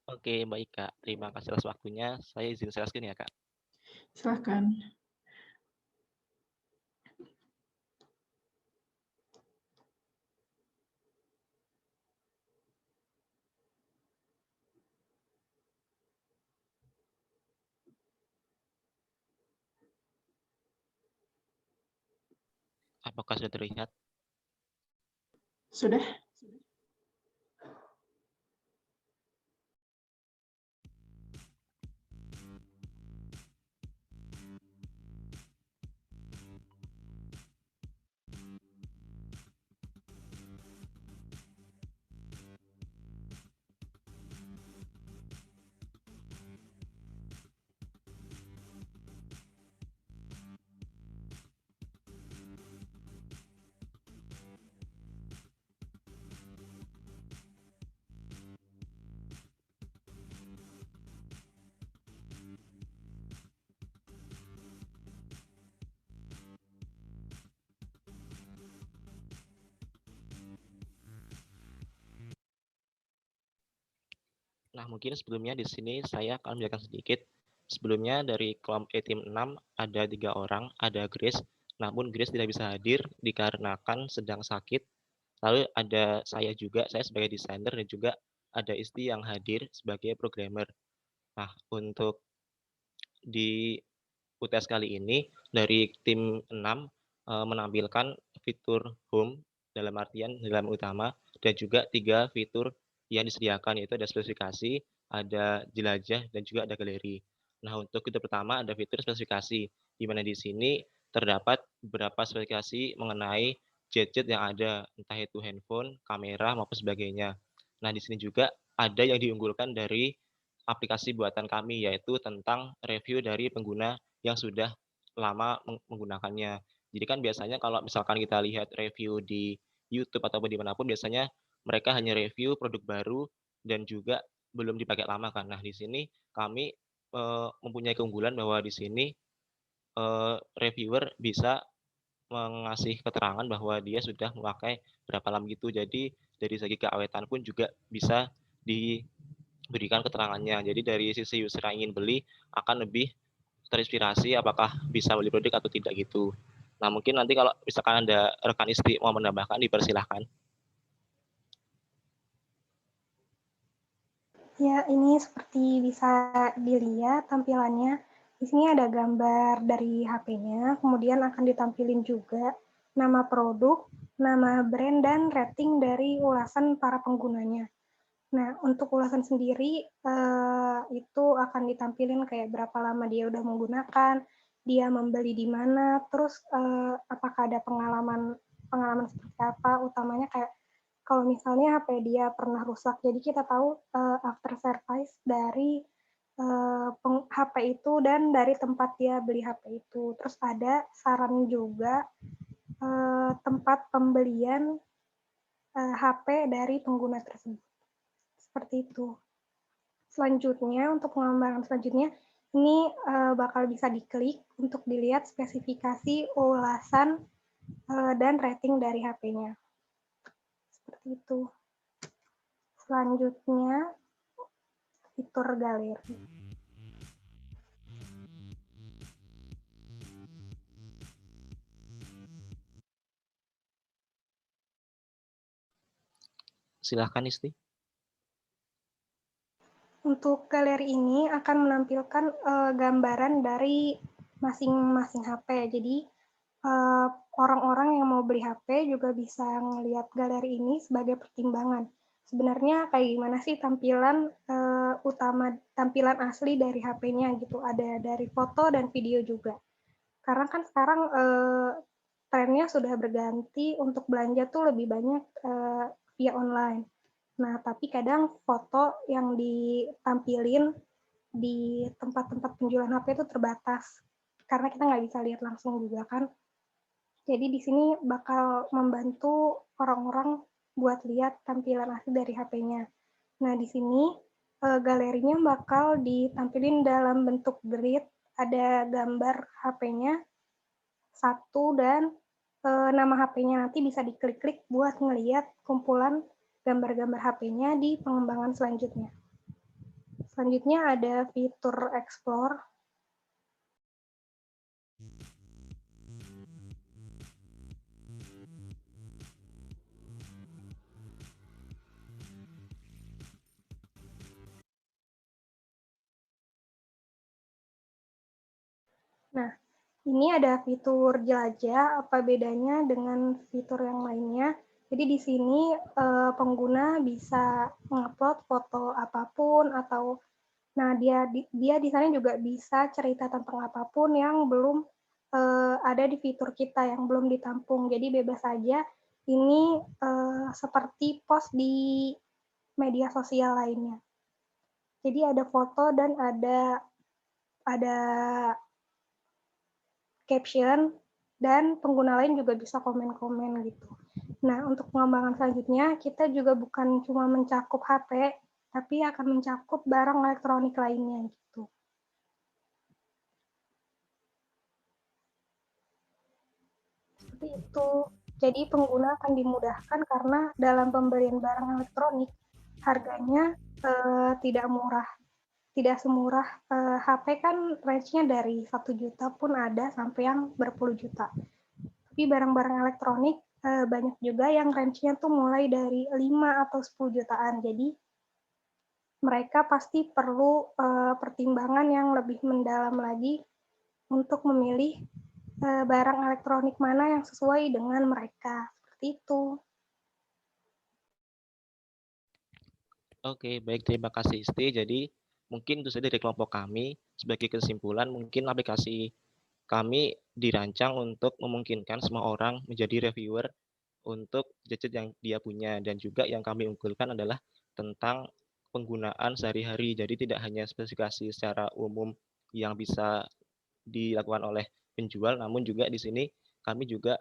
Q: Oke, baik Kak. Terima kasih atas waktunya. Saya izin share screen ya Kak.
B: Silakan.
Q: Apakah sudah terlihat?
B: Sudah.
Q: Nah, mungkin sebelumnya di sini saya akan menjelaskan sedikit. Sebelumnya dari kelompok tim 6 ada 3 orang, ada Grace, namun Grace tidak bisa hadir dikarenakan sedang sakit. Lalu ada saya juga, saya sebagai desainer dan juga ada Isti yang hadir sebagai programmer. Nah, untuk di UTS kali ini dari tim 6 menampilkan fitur home dalam artian halaman utama dan juga 3 fitur yang disediakan yaitu ada spesifikasi, ada jelajah dan juga ada galeri. Nah, untuk fitur pertama ada fitur spesifikasi di mana di sini terdapat beberapa spesifikasi mengenai gadget yang ada, entah itu handphone, kamera maupun sebagainya. Nah, di sini juga ada yang diunggulkan dari aplikasi buatan kami yaitu tentang review dari pengguna yang sudah lama menggunakannya. Jadi kan biasanya kalau misalkan kita lihat review di YouTube ataupun dimanapun biasanya mereka hanya review produk baru dan juga belum dipakai lama kan. Nah, di sini kami mempunyai keunggulan bahwa di sini reviewer bisa mengasih keterangan bahwa dia sudah memakai berapa lama gitu. Jadi dari segi keawetan pun juga bisa diberikan keterangannya. Jadi dari sisi user yang ingin beli akan lebih terinspirasi apakah bisa beli produk atau tidak gitu. Nah, mungkin nanti kalau misalkan ada rekan Isti mau menambahkan, dipersilahkan.
R: Ya, ini seperti bisa dilihat tampilannya. Di sini ada gambar dari HP-nya, kemudian akan ditampilin juga nama produk, nama brand, dan rating dari ulasan para penggunanya. Nah, untuk ulasan sendiri itu akan ditampilin kayak berapa lama dia udah menggunakan, dia membeli di mana, terus apakah ada pengalaman seperti apa, utamanya kayak kalau misalnya HP dia pernah rusak, jadi kita tahu after service dari HP itu dan dari tempat dia beli HP itu. Terus ada saran juga tempat pembelian HP dari pengguna tersebut. Seperti itu. Selanjutnya, untuk pengembangan selanjutnya, ini bakal bisa diklik untuk dilihat spesifikasi, ulasan, dan rating dari HP-nya. Seperti itu. Selanjutnya, fitur galeri.
Q: Silahkan Isti.
R: Untuk galeri ini akan menampilkan gambaran dari masing-masing HP. Jadi orang-orang yang mau beli HP juga bisa ngelihat galeri ini sebagai pertimbangan. Sebenarnya kayak gimana sih tampilan tampilan asli dari HP-nya gitu. Ada dari foto dan video juga. Karena kan sekarang trennya sudah berganti untuk belanja tuh lebih banyak via online. Nah, tapi kadang foto yang ditampilin di tempat-tempat penjualan HP itu terbatas, karena kita nggak bisa lihat langsung juga kan. Jadi di sini bakal membantu orang-orang buat lihat tampilan asli dari HP-nya. Nah, di sini galerinya bakal ditampilin dalam bentuk grid, ada gambar HP-nya satu dan nama HP-nya nanti bisa diklik-klik buat ngelihat kumpulan gambar-gambar HP-nya di pengembangan selanjutnya. Selanjutnya ada fitur Explore. Nah, ini ada fitur jelajah, apa bedanya dengan fitur yang lainnya. Jadi di sini pengguna bisa mengupload foto apapun atau dia di sana juga bisa cerita tentang apapun yang belum ada di fitur kita yang belum ditampung. Jadi bebas saja. Ini seperti post di media sosial lainnya. Jadi ada foto dan ada caption dan pengguna lain juga bisa komen-komen gitu. Nah, untuk pengembangan selanjutnya, kita juga bukan cuma mencakup HP, tapi akan mencakup barang elektronik lainnya gitu. Seperti itu. Jadi pengguna akan dimudahkan karena dalam pembelian barang elektronik, harganya tidak murah. Tidak semurah HP kan range-nya dari 1 juta pun ada sampai yang berpuluh juta. Tapi barang-barang elektronik banyak juga yang range-nya tuh mulai dari 5 atau 10 jutaan. Jadi mereka pasti perlu pertimbangan yang lebih mendalam lagi untuk memilih barang elektronik mana yang sesuai dengan mereka. Seperti itu.
Q: Oke, baik, terima kasih Isti. Jadi mungkin itu saja dari kelompok kami. Sebagai kesimpulan, mungkin aplikasi kami dirancang untuk memungkinkan semua orang menjadi reviewer untuk gadget yang dia punya, dan juga yang kami unggulkan adalah tentang penggunaan sehari-hari. Jadi tidak hanya spesifikasi secara umum yang bisa dilakukan oleh penjual, namun juga di sini kami juga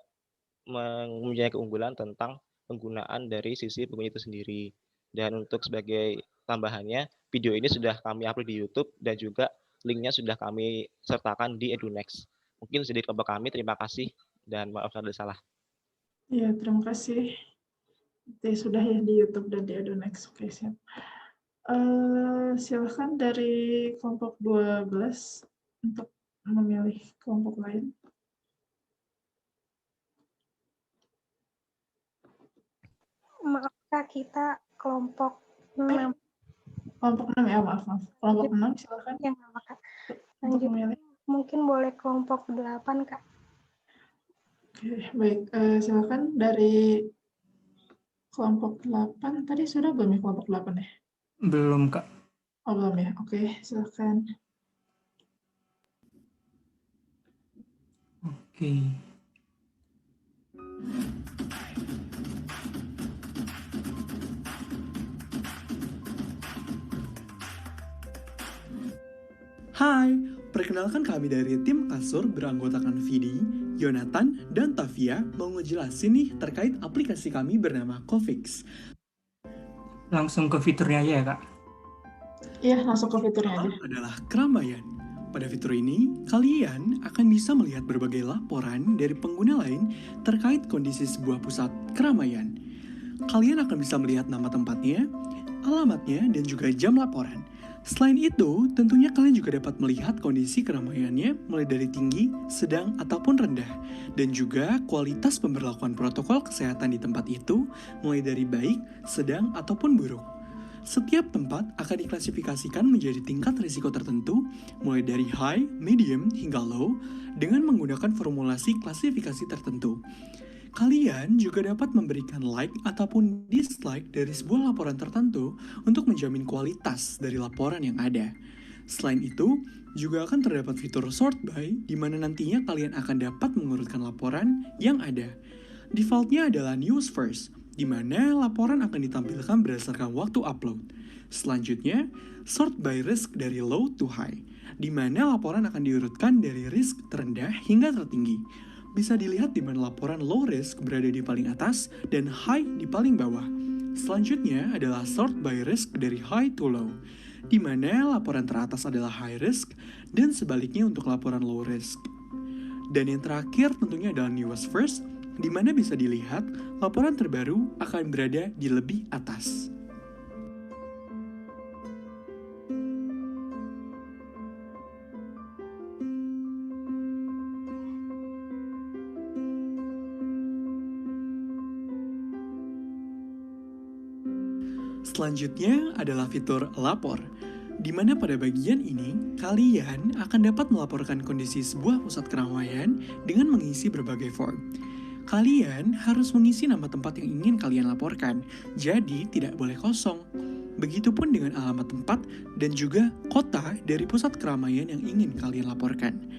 Q: mempunyai keunggulan tentang penggunaan dari sisi pengguna itu sendiri. Dan untuk sebagai tambahannya, video ini sudah kami upload di YouTube dan juga linknya sudah kami sertakan di EduNext. Mungkin sedikit kelompok kami, terima kasih dan maaf kalau ada salah.
B: Ya, terima kasih. Sudah ya di YouTube dan di EduNext. Oke, siap. Silakan dari kelompok 12 untuk memilih kelompok lain.
R: Maaf Kak, kita kelompok 6.
B: Kelompok 6 ya, maaf. Kelompok 6 silakan.
R: Ya, nggak Kak. Lanjut, mungkin boleh kelompok 8 Kak.
B: Oke, baik. Silakan dari kelompok 8. Tadi sudah belum ya kelompok 8 ya?
J: Belum, Kak.
B: Oh, belum ya? Oke, silakan.
J: Oke.
S: Hai, perkenalkan kami dari tim Kasur beranggotakan Vidi, Yonatan, dan Tavia mau ngejelasin nih terkait aplikasi kami bernama Cofix.
J: Langsung ke fiturnya aja ya, Kak?
B: Iya, langsung ke fiturnya aja.
S: Adalah keramaian. Pada fitur ini, kalian akan bisa melihat berbagai laporan dari pengguna lain terkait kondisi sebuah pusat keramaian. Kalian akan bisa melihat nama tempatnya, alamatnya, dan juga jam laporan. Selain itu, tentunya kalian juga dapat melihat kondisi keramaiannya mulai dari tinggi, sedang, ataupun rendah. Dan juga kualitas pemberlakuan protokol kesehatan di tempat itu mulai dari baik, sedang, ataupun buruk. Setiap tempat akan diklasifikasikan menjadi tingkat risiko tertentu, mulai dari high, medium, hingga low, dengan menggunakan formulasi klasifikasi tertentu. Kalian juga dapat memberikan like ataupun dislike dari sebuah laporan tertentu untuk menjamin kualitas dari laporan yang ada. Selain itu, juga akan terdapat fitur sort by, di mana nantinya kalian akan dapat mengurutkan laporan yang ada. Defaultnya adalah news first, di mana laporan akan ditampilkan berdasarkan waktu upload. Selanjutnya, sort by risk dari low to high, di mana laporan akan diurutkan dari risk terendah hingga tertinggi. Bisa dilihat di mana laporan low risk berada di paling atas dan high di paling bawah. Selanjutnya adalah sort by risk dari high to low, di mana laporan teratas adalah high risk dan sebaliknya untuk laporan low risk. Dan yang terakhir tentunya adalah newest first, di mana bisa dilihat laporan terbaru akan berada di lebih atas. Selanjutnya adalah fitur lapor, di mana pada bagian ini kalian akan dapat melaporkan kondisi sebuah pusat keramaian dengan mengisi berbagai form. Kalian harus mengisi nama tempat yang ingin kalian laporkan, jadi tidak boleh kosong. Begitupun dengan alamat tempat dan juga kota dari pusat keramaian yang ingin kalian laporkan.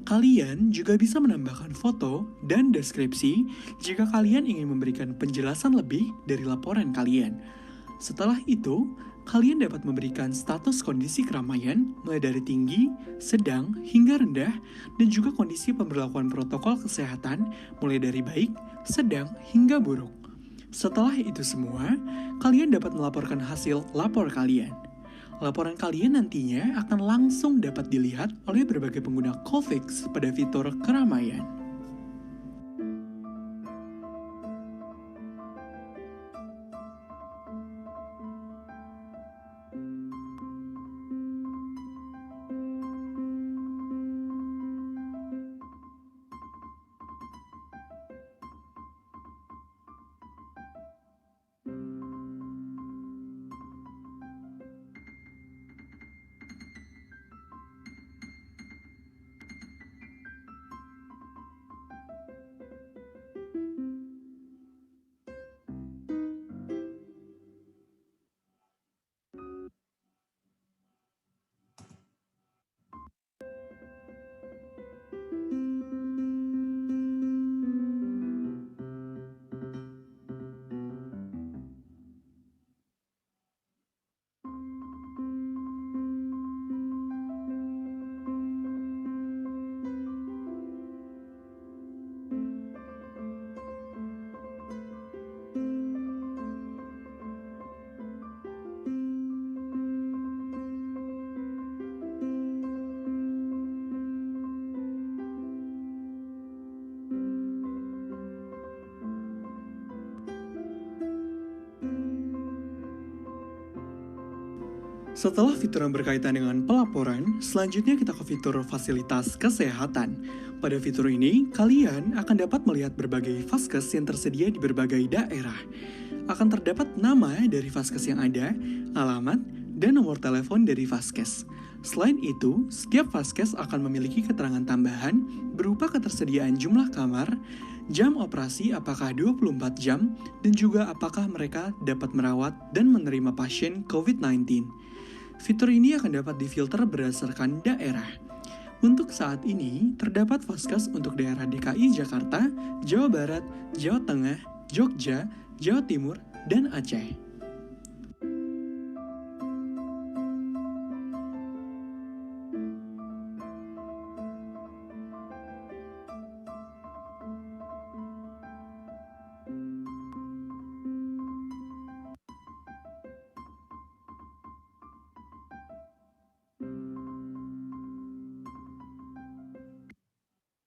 S: Kalian juga bisa menambahkan foto dan deskripsi jika kalian ingin memberikan penjelasan lebih dari laporan kalian. Setelah itu, kalian dapat memberikan status kondisi keramaian mulai dari tinggi, sedang, hingga rendah, dan juga kondisi pemberlakuan protokol kesehatan mulai dari baik, sedang, hingga buruk. Setelah itu semua, kalian dapat melaporkan hasil lapor kalian. Laporan kalian nantinya akan langsung dapat dilihat oleh berbagai pengguna Cofix pada fitur keramaian. Setelah fitur yang berkaitan dengan pelaporan, selanjutnya kita ke fitur fasilitas kesehatan. Pada fitur ini, kalian akan dapat melihat berbagai vaskes yang tersedia di berbagai daerah. Akan terdapat nama dari vaskes yang ada, alamat, dan nomor telepon dari vaskes. Selain itu, setiap vaskes akan memiliki keterangan tambahan berupa ketersediaan jumlah kamar, jam operasi apakah 24 jam, dan juga apakah mereka dapat merawat dan menerima pasien COVID-19. Fitur ini akan dapat difilter berdasarkan daerah. Untuk saat ini, terdapat vaskes untuk daerah DKI Jakarta, Jawa Barat, Jawa Tengah, Jogja, Jawa Timur, dan Aceh.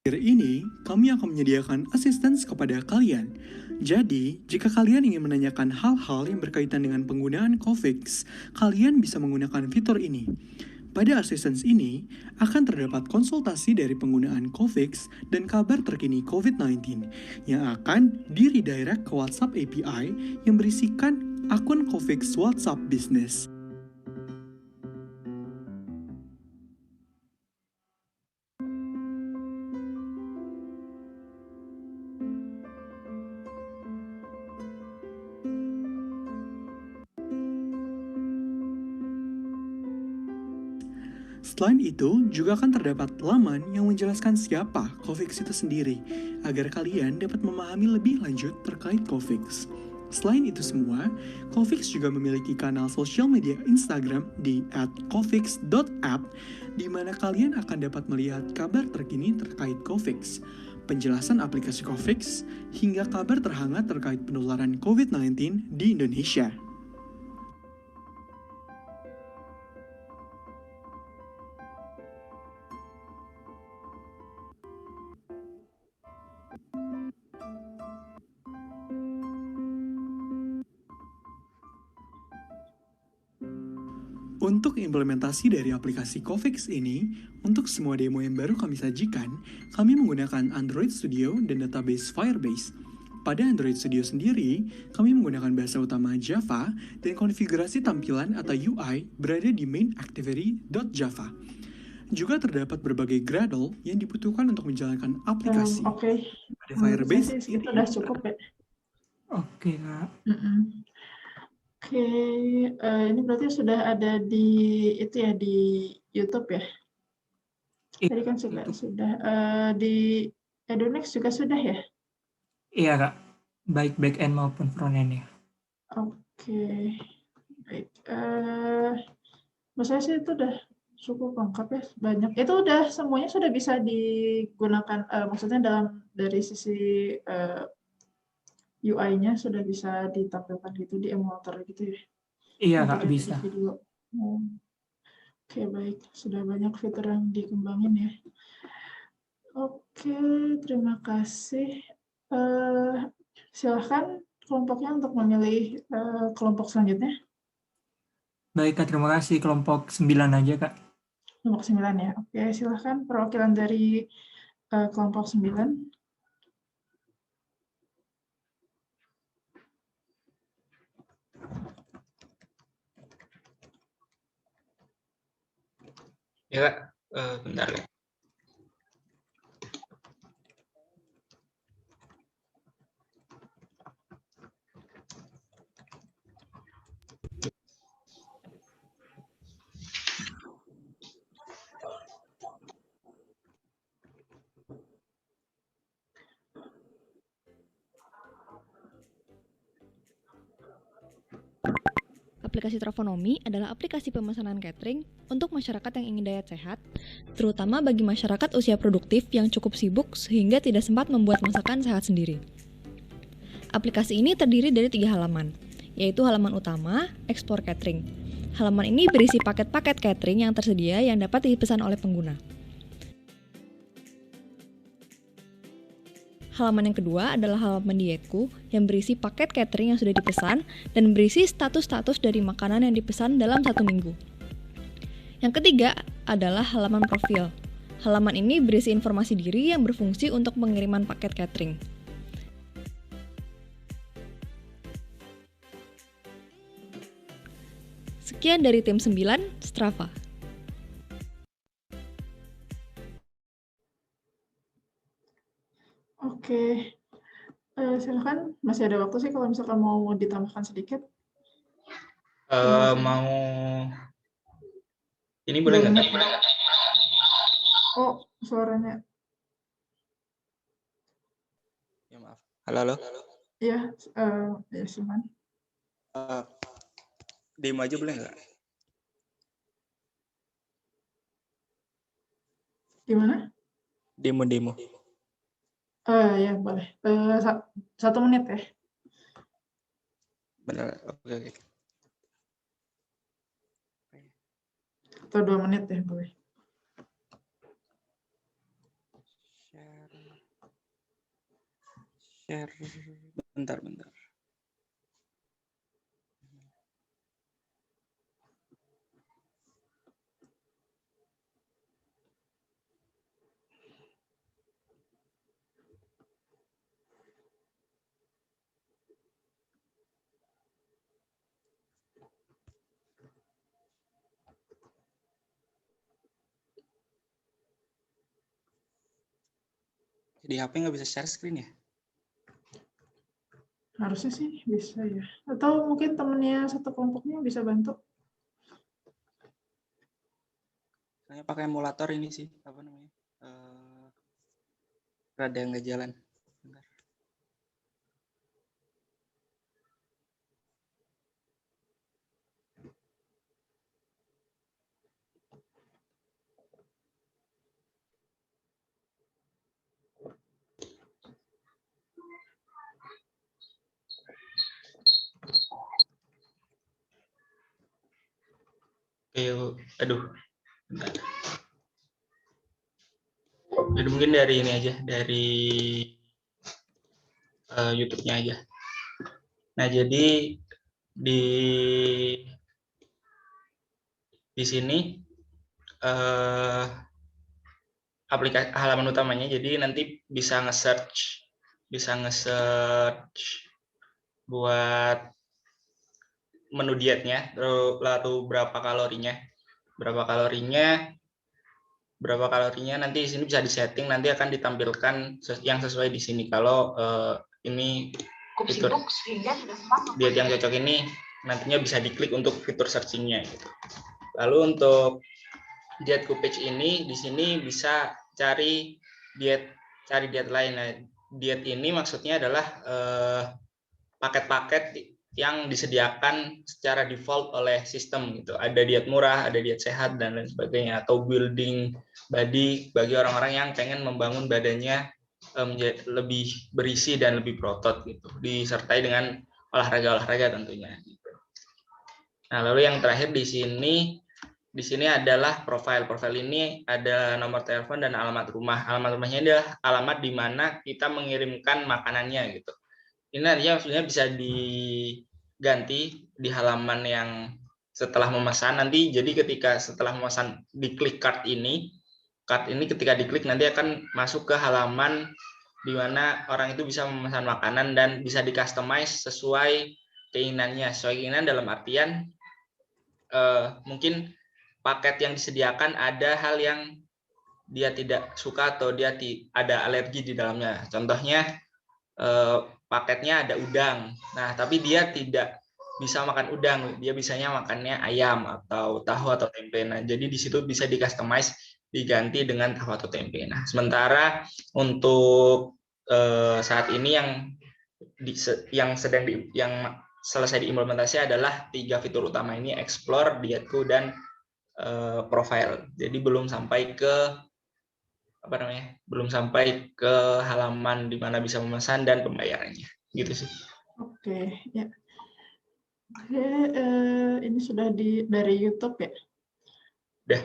S: Di ini, kami akan menyediakan assistance kepada kalian. Jadi, jika kalian ingin menanyakan hal-hal yang berkaitan dengan penggunaan Cofix, kalian bisa menggunakan fitur ini. Pada assistance ini, akan terdapat konsultasi dari penggunaan Cofix dan kabar terkini COVID-19 yang akan di-redirect ke WhatsApp API yang berisikan akun Cofix WhatsApp Business. Selain itu, juga akan terdapat laman yang menjelaskan siapa Cofix itu sendiri, agar kalian dapat memahami lebih lanjut terkait Cofix. Selain itu semua, Cofix juga memiliki kanal sosial media Instagram di @cofix.app, di mana kalian akan dapat melihat kabar terkini terkait Cofix, penjelasan aplikasi Cofix, hingga kabar terhangat terkait penularan COVID-19 di Indonesia. Untuk implementasi dari aplikasi Cofix ini, untuk semua demo yang baru kami sajikan, kami menggunakan Android Studio dan database Firebase. Pada Android Studio sendiri, kami menggunakan bahasa utama Java dan konfigurasi tampilan atau UI berada di main activity.java. Juga terdapat berbagai Gradle yang dibutuhkan untuk menjalankan aplikasi. Pada Firebase,
B: itu udah cukup ya.
J: Oke, Kak.
B: Oke, ini berarti sudah ada di itu ya, di YouTube ya. Tadi kan sudah di Edunix juga sudah ya.
J: Iya, Kak. Baik back end maupun front end ya.
B: Oke, baik. Menurut saya sih itu udah cukup lengkap ya, banyak. Itu udah semuanya sudah bisa digunakan, maksudnya dari sisi UI-nya sudah bisa ditampilkan gitu di emulator gitu ya?
J: Iya, Kak, bisa.
B: Oke, baik. Sudah banyak fitur yang dikembangin ya. Oke, terima kasih. Silahkan kelompoknya untuk memilih kelompok selanjutnya.
J: Baik, Kak, terima kasih. Kelompok 9 aja, Kak.
B: Kelompok 9 ya. Oke, silahkan perwakilan dari kelompok 9.
T: Ya, Kak. Bentar ya.
U: Aplikasi Trovonomi adalah aplikasi pemesanan catering untuk masyarakat yang ingin diet sehat, terutama bagi masyarakat usia produktif yang cukup sibuk sehingga tidak sempat membuat masakan sehat sendiri. Aplikasi ini terdiri dari 3 halaman, yaitu halaman utama, Explore Catering. Halaman ini berisi paket-paket catering yang tersedia yang dapat dipesan oleh pengguna. Halaman yang kedua adalah halaman dietku yang berisi paket catering yang sudah dipesan dan berisi status-status dari makanan yang dipesan dalam 1 minggu. Yang ketiga adalah halaman profil. Halaman ini berisi informasi diri yang berfungsi untuk pengiriman paket catering. Sekian dari tim 9, Strava.
B: Oke, silakan. Masih ada waktu sih kalau misalkan mau ditambahkan sedikit.
T: Mau ini boleh nggak?
B: Oh, suaranya.
T: Ya maaf. Halo.
B: Iya, ya silakan.
T: Demo aja boleh nggak?
B: Gimana?
T: Demo.
B: Ya boleh. 1 menit ya.
T: Benar. Oke.
B: Atau 2 menit ya boleh.
T: Share. Bentar. Di HP nggak bisa share screen ya?
B: Harusnya sih bisa ya. Atau mungkin temennya satu kelompoknya bisa bantu.
T: Saya pakai emulator ini sih, apa namanya? Rada nggak jalan. Bentar. Aduh. Bentar. Jadi mungkin dari ini aja, dari YouTube-nya aja. Nah, jadi di sini aplikasi halaman utamanya, jadi nanti bisa nge-search buat menu dietnya, lalu berapa kalorinya nanti di sini bisa disetting, nanti akan ditampilkan yang sesuai di sini. Kalau ini fitur diet yang cocok ini nantinya bisa diklik untuk fitur searchingnya gitu. Lalu untuk diet Coopage ini di sini bisa cari diet lain. Nah, diet ini maksudnya adalah paket-paket yang disediakan secara default oleh sistem gitu. Ada diet murah, ada diet sehat dan lain sebagainya, atau building body bagi orang-orang yang pengen membangun badannya menjadi lebih berisi dan lebih berotot gitu, disertai dengan olahraga tentunya gitu. Nah, lalu yang terakhir di sini adalah profil. Profil ini ada nomor telepon dan alamat rumah. Alamat rumahnya adalah alamat di mana kita mengirimkan makanannya gitu. Ini nantinya maksudnya bisa diganti di halaman yang setelah memesan nanti. Jadi ketika setelah memesan diklik cart ini ketika diklik nanti akan masuk ke halaman di mana orang itu bisa memesan makanan dan bisa di-customize sesuai keinginannya. Sesuai keinginan dalam artian mungkin paket yang disediakan ada hal yang dia tidak suka atau dia ada alergi di dalamnya. Contohnya paketnya ada udang. Nah, tapi dia tidak bisa makan udang, dia bisanya makannya ayam atau tahu atau tempe. Nah, jadi di situ bisa di-customize, diganti dengan tahu atau tempe. Nah, sementara untuk saat ini yang selesai diimplementasi adalah 3 fitur utama ini, Explore, Dietku, dan Profile. Jadi belum sampai ke halaman di mana bisa memesan dan pembayarannya, gitu sih.
B: Oke, ya. Oke, ini sudah dari YouTube ya?
T: Sudah.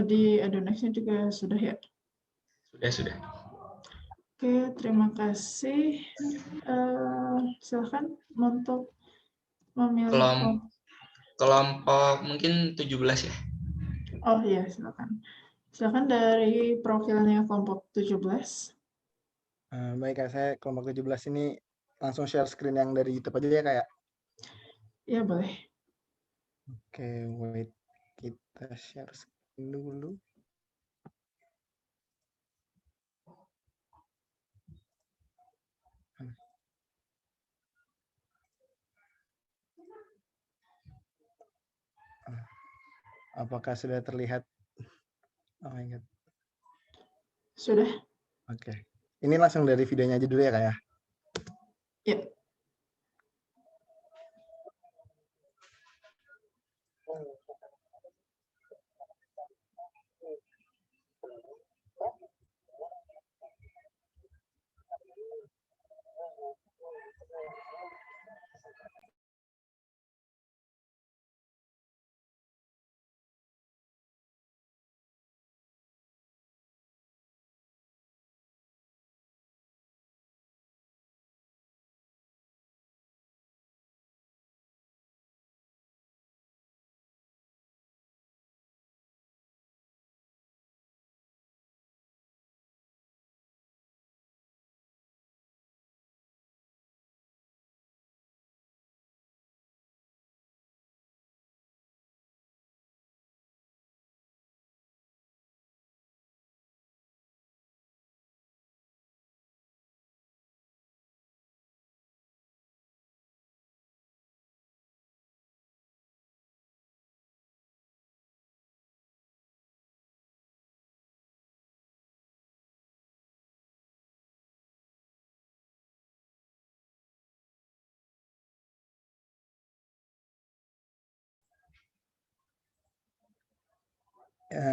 B: Di Adonex-nya juga sudah ya?
T: Sudah.
B: Oke, terima kasih. Silakan untuk memilih
T: kelompok mungkin 17 ya.
B: Oh iya, silakan. Silakan dari perwakilannya kelompok 17.
A: Baik Kak, saya kelompok 17 ini langsung share screen yang dari YouTube aja ya Kak ya?
B: Iya, boleh.
A: Oke, wait. Kita share screen dulu. Apakah sudah terlihat? Oh my God.
B: Sudah.
A: Oke. Ini langsung dari videonya aja dulu ya Kak ya?
B: Ya.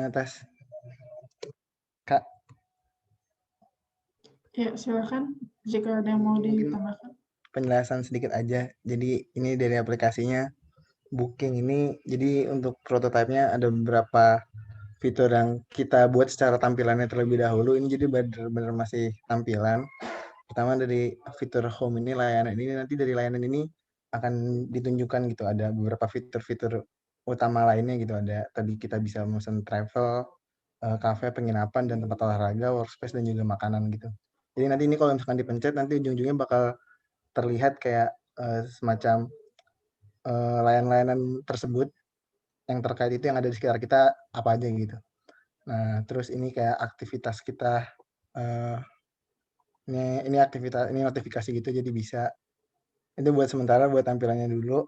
A: Tes. Kak.
B: Ya, silakan jika ada yang mau ditambahkan.
A: Penjelasan sedikit aja. Jadi ini dari aplikasinya Booking ini, jadi untuk prototipe-nya ada beberapa fitur yang kita buat secara tampilannya terlebih dahulu. Ini jadi benar-benar masih tampilan. Pertama dari fitur home ini, layanan ini, nanti dari layanan ini akan ditunjukkan gitu, ada beberapa fitur-fitur utama lainnya gitu. Ada tadi kita bisa pesan travel, kafe, penginapan, dan tempat olahraga, workspace, dan juga makanan gitu. Jadi nanti ini kalau misalkan dipencet, nanti ujung-ujungnya bakal terlihat kayak semacam layanan-layanan tersebut yang terkait itu yang ada di sekitar kita apa aja gitu. Nah, terus ini kayak aktivitas kita, ini aktivitas, ini notifikasi gitu, jadi bisa. Itu buat sementara, buat tampilannya dulu.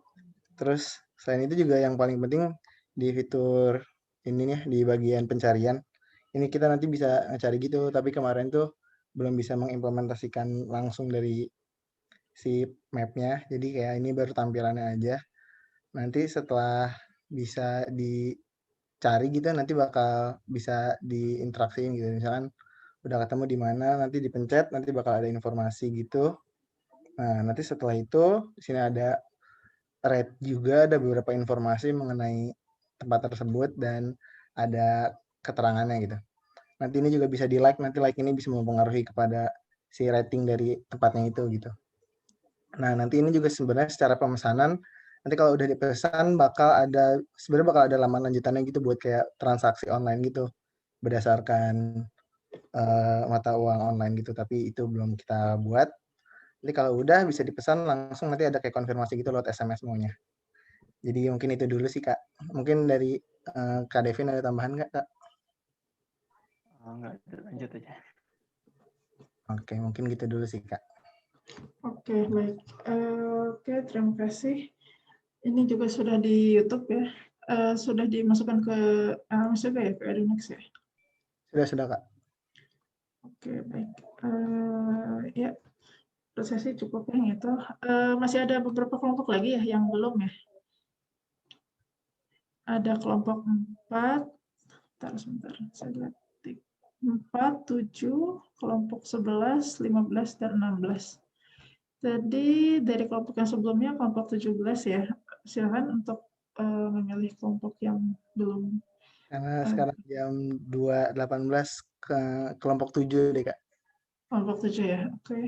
A: Terus selain itu juga yang paling penting di fitur ini nih, di bagian pencarian, ini kita nanti bisa ngecari gitu, tapi kemarin tuh belum bisa mengimplementasikan langsung dari si map-nya, jadi kayak ini baru tampilannya aja. Nanti setelah bisa dicari gitu, nanti bakal bisa diinteraksiin gitu. Misalkan udah ketemu di mana, nanti dipencet, nanti bakal ada informasi gitu. Nah, nanti setelah itu di sini ada rate juga, ada beberapa informasi mengenai tempat tersebut dan ada keterangannya gitu. Nanti ini juga bisa di-like, nanti like ini bisa mempengaruhi kepada si rating dari tempatnya itu gitu. Nah, nanti ini juga sebenarnya secara pemesanan, nanti kalau udah dipesan sebenarnya bakal ada laman lanjutannya gitu buat kayak transaksi online gitu, berdasarkan mata uang online gitu, tapi itu belum kita buat. Jadi kalau udah bisa dipesan langsung nanti ada kayak konfirmasi gitu lewat SMS maunya. Jadi mungkin itu dulu sih Kak. Mungkin dari Kak Devin ada tambahan nggak Kak?
L: Enggak, lanjut aja.
A: Oke, mungkin gitu dulu sih Kak.
B: Oke, baik. Oke, terima kasih. Ini juga sudah di YouTube ya. Sudah dimasukkan ke LMS juga ya, ke Edunix ya?
A: Sudah Kak.
B: Oke, baik. Ya, prosesnya cukup yang itu. Masih ada beberapa kelompok lagi ya yang belum ya? Ada kelompok 4. Sebentar, saya lihat. 4, 7, kelompok 11, 15, dan 16. Jadi dari kelompok yang sebelumnya, kelompok 17 ya. Silakan untuk memilih kelompok yang belum.
A: Karena sekarang jam 2.18 ke kelompok 7 deh Kak.
B: Kelompok 7 ya, oke.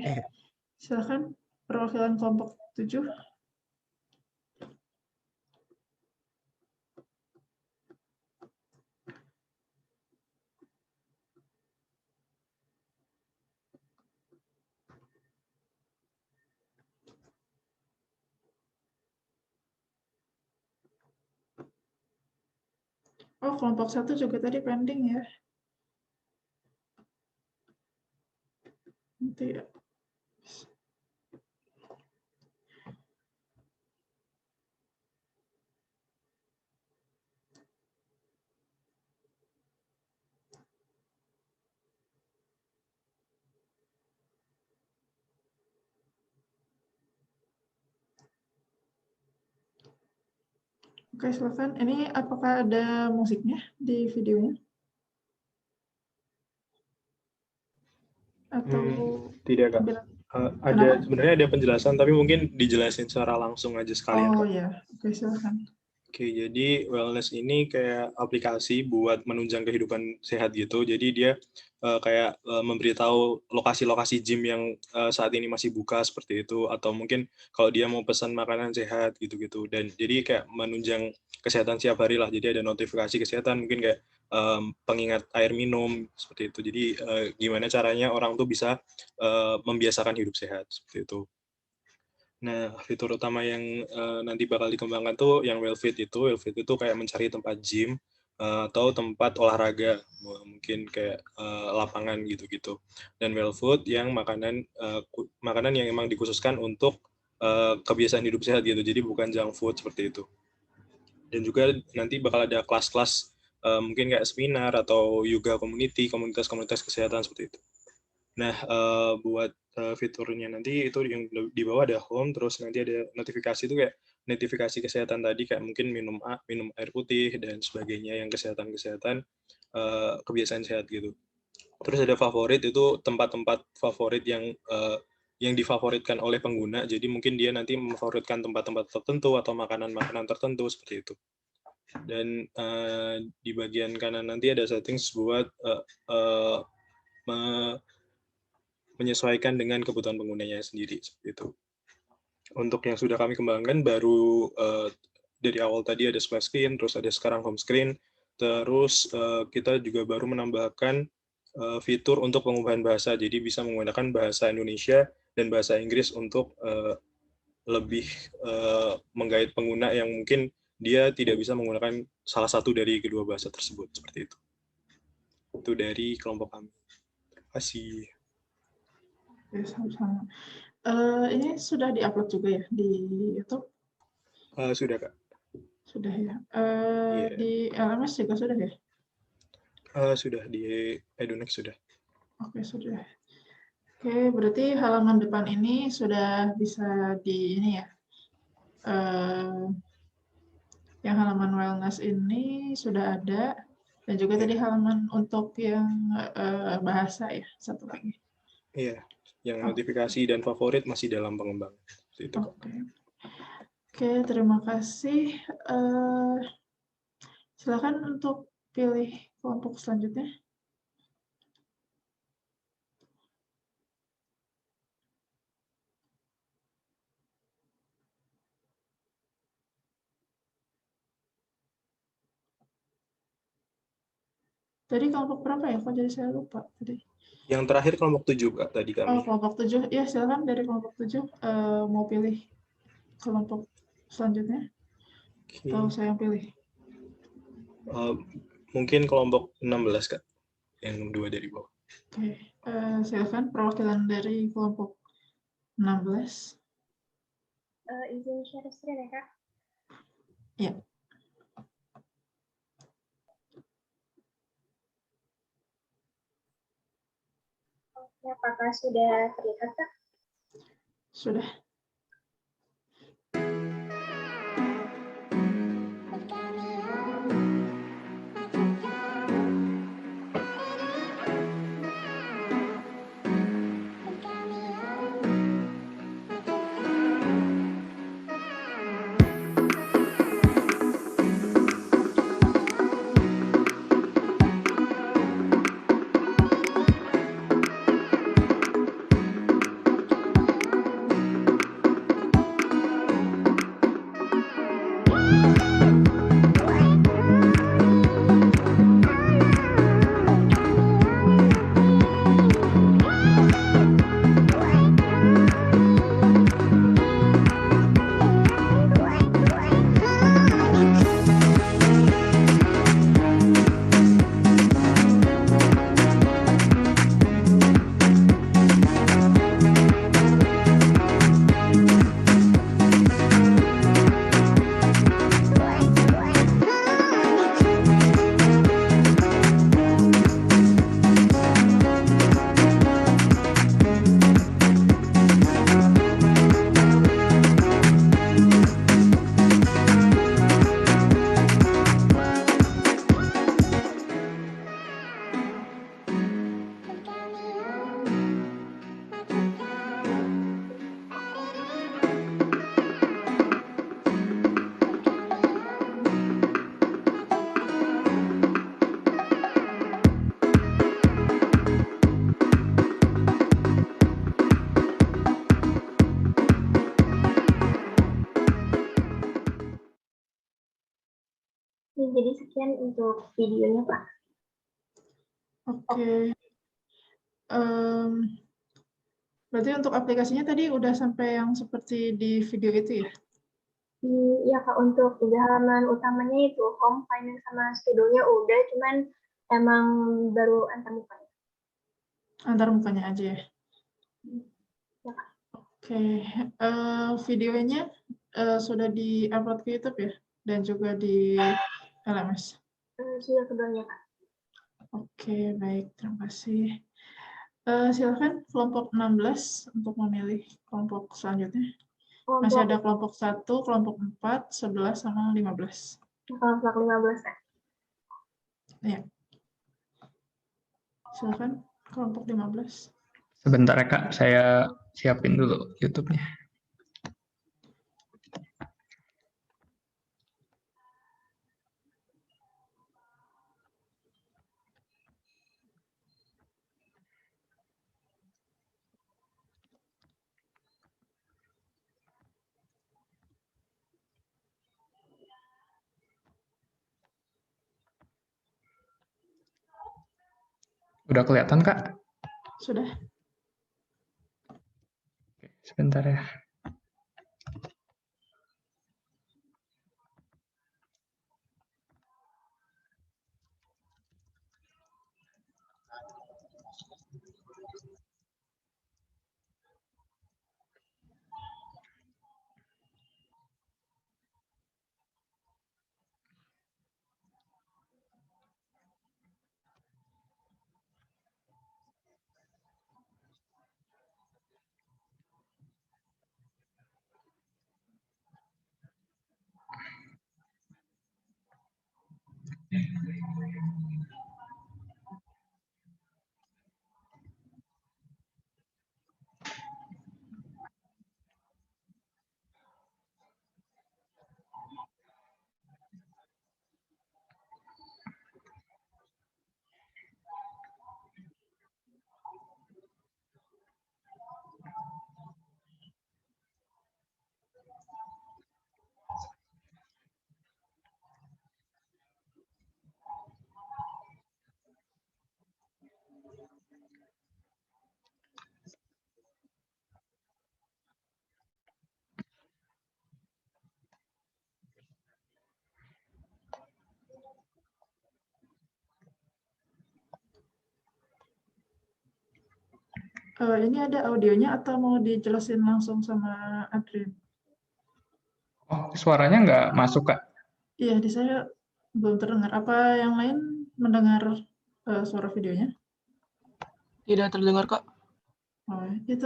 B: Silakan perwakilan kelompok 7. Oh, kelompok 1 juga tadi pending ya. Nanti ya. Oke, silakan. Ini apakah ada musiknya di videonya? Atau
D: Tidak, Kak.
B: tampilan?
D: Ada
B: Kenapa?
D: sebenarnya ada penjelasan, tapi mungkin dijelasin secara langsung aja sekalian,
B: Oh
D: Kak.
B: ya, oke silakan.
D: Oke, jadi wellness ini kayak aplikasi buat menunjang kehidupan sehat gitu. Jadi dia kayak memberitahu lokasi-lokasi gym yang saat ini masih buka seperti itu, atau mungkin kalau dia mau pesan makanan sehat gitu-gitu. Dan jadi kayak menunjang kesehatan setiap hari lah. Jadi ada notifikasi kesehatan, mungkin kayak pengingat air minum seperti itu. Jadi gimana caranya orang tuh bisa membiasakan hidup sehat seperti itu. Nah, fitur utama yang nanti bakal dikembangkan tuh yang Wellfit itu. Wellfit itu kayak mencari tempat gym atau tempat olahraga, mungkin kayak lapangan gitu-gitu. Dan Wellfood yang makanan makanan yang emang dikhususkan untuk kebiasaan hidup sehat gitu. Jadi bukan junk food seperti itu. Dan juga nanti bakal ada kelas-kelas mungkin kayak seminar atau yoga community, komunitas-komunitas kesehatan seperti itu. Nah, buat fiturnya nanti itu yang di bawah ada home, terus nanti ada notifikasi itu kayak notifikasi kesehatan tadi, kayak mungkin minum air putih dan sebagainya yang kesehatan kebiasaan sehat gitu. Terus ada favorit, itu tempat-tempat favorit yang difavoritkan oleh pengguna. Jadi mungkin dia nanti memfavoritkan tempat-tempat tertentu atau makanan-makanan tertentu seperti itu. Dan di bagian kanan nanti ada settings buat menyesuaikan dengan kebutuhan penggunanya sendiri seperti itu. Untuk yang sudah kami kembangkan baru dari awal tadi ada splash screen, terus ada sekarang home screen, terus kita juga baru menambahkan fitur untuk pengubahan bahasa, jadi bisa menggunakan bahasa Indonesia dan bahasa Inggris untuk lebih menggait pengguna yang mungkin dia tidak bisa menggunakan salah satu dari kedua bahasa tersebut seperti itu. Itu dari kelompok kami. Terima kasih.
B: Oke, sama-sama. Ini sudah diupload juga ya di YouTube?
D: Sudah, Kak.
B: Sudah ya. Di LMS juga sudah ya?
D: Sudah, di Edunext sudah.
B: Oke, sudah. Oke, berarti halaman depan ini sudah bisa di ini ya. Yang halaman wellness ini sudah ada, dan juga tadi halaman untuk yang bahasa ya, satu lagi.
D: Iya, yang notifikasi dan favorit masih dalam pengembangan. Itu.
B: Oke, terima kasih. Silakan untuk pilih kelompok selanjutnya. Tadi kelompok berapa ya? Kok jadi saya lupa tadi?
D: Yang terakhir kelompok 7, Kak, tadi kami.
B: Oh, kelompok 7. Ya, silakan dari kelompok 7 mau pilih kelompok selanjutnya. Atau saya yang pilih?
D: Mungkin kelompok 16, Kak. Yang 2 dari bawah.
B: Oke, silakan perwakilan dari kelompok 16.
C: Izin share screen ya, Kak?
B: Ya.
C: Oke, apakah sudah terlihat, Kak?
B: Sudah.
F: Jadi sekian untuk videonya, Pak.
B: Oke. Berarti untuk aplikasinya tadi udah sampai yang seperti di video itu ya?
F: Iya Kak, untuk di halaman utamanya itu home, finance sama studionya udah, cuman emang baru antar mukanya.
B: Antar mukanya aja ya?
F: Ya Kak.
B: Oke, videonya sudah di-upload ke YouTube ya? Dan juga di LMS?
F: Sudah keduanya Kak.
B: Oke, baik. Terima kasih. Silakan kelompok 16 untuk memilih kelompok selanjutnya. Masih ada kelompok 1, kelompok 4, 11, sama 15.
F: Kelompok 15 Kak.
B: Ya. Silakan kelompok 15.
O: Sebentar ya Kak, saya siapin dulu YouTube-nya. Udah kelihatan Kak?
B: Sudah.
O: Sebentar ya.
B: Ini ada audionya atau mau dijelasin langsung sama Adrian?
O: Oh, suaranya nggak masuk Kak?
B: Iya, di saya belum terdengar. Apa yang lain mendengar suara videonya?
J: Tidak terdengar, Kak.
B: Oh, itu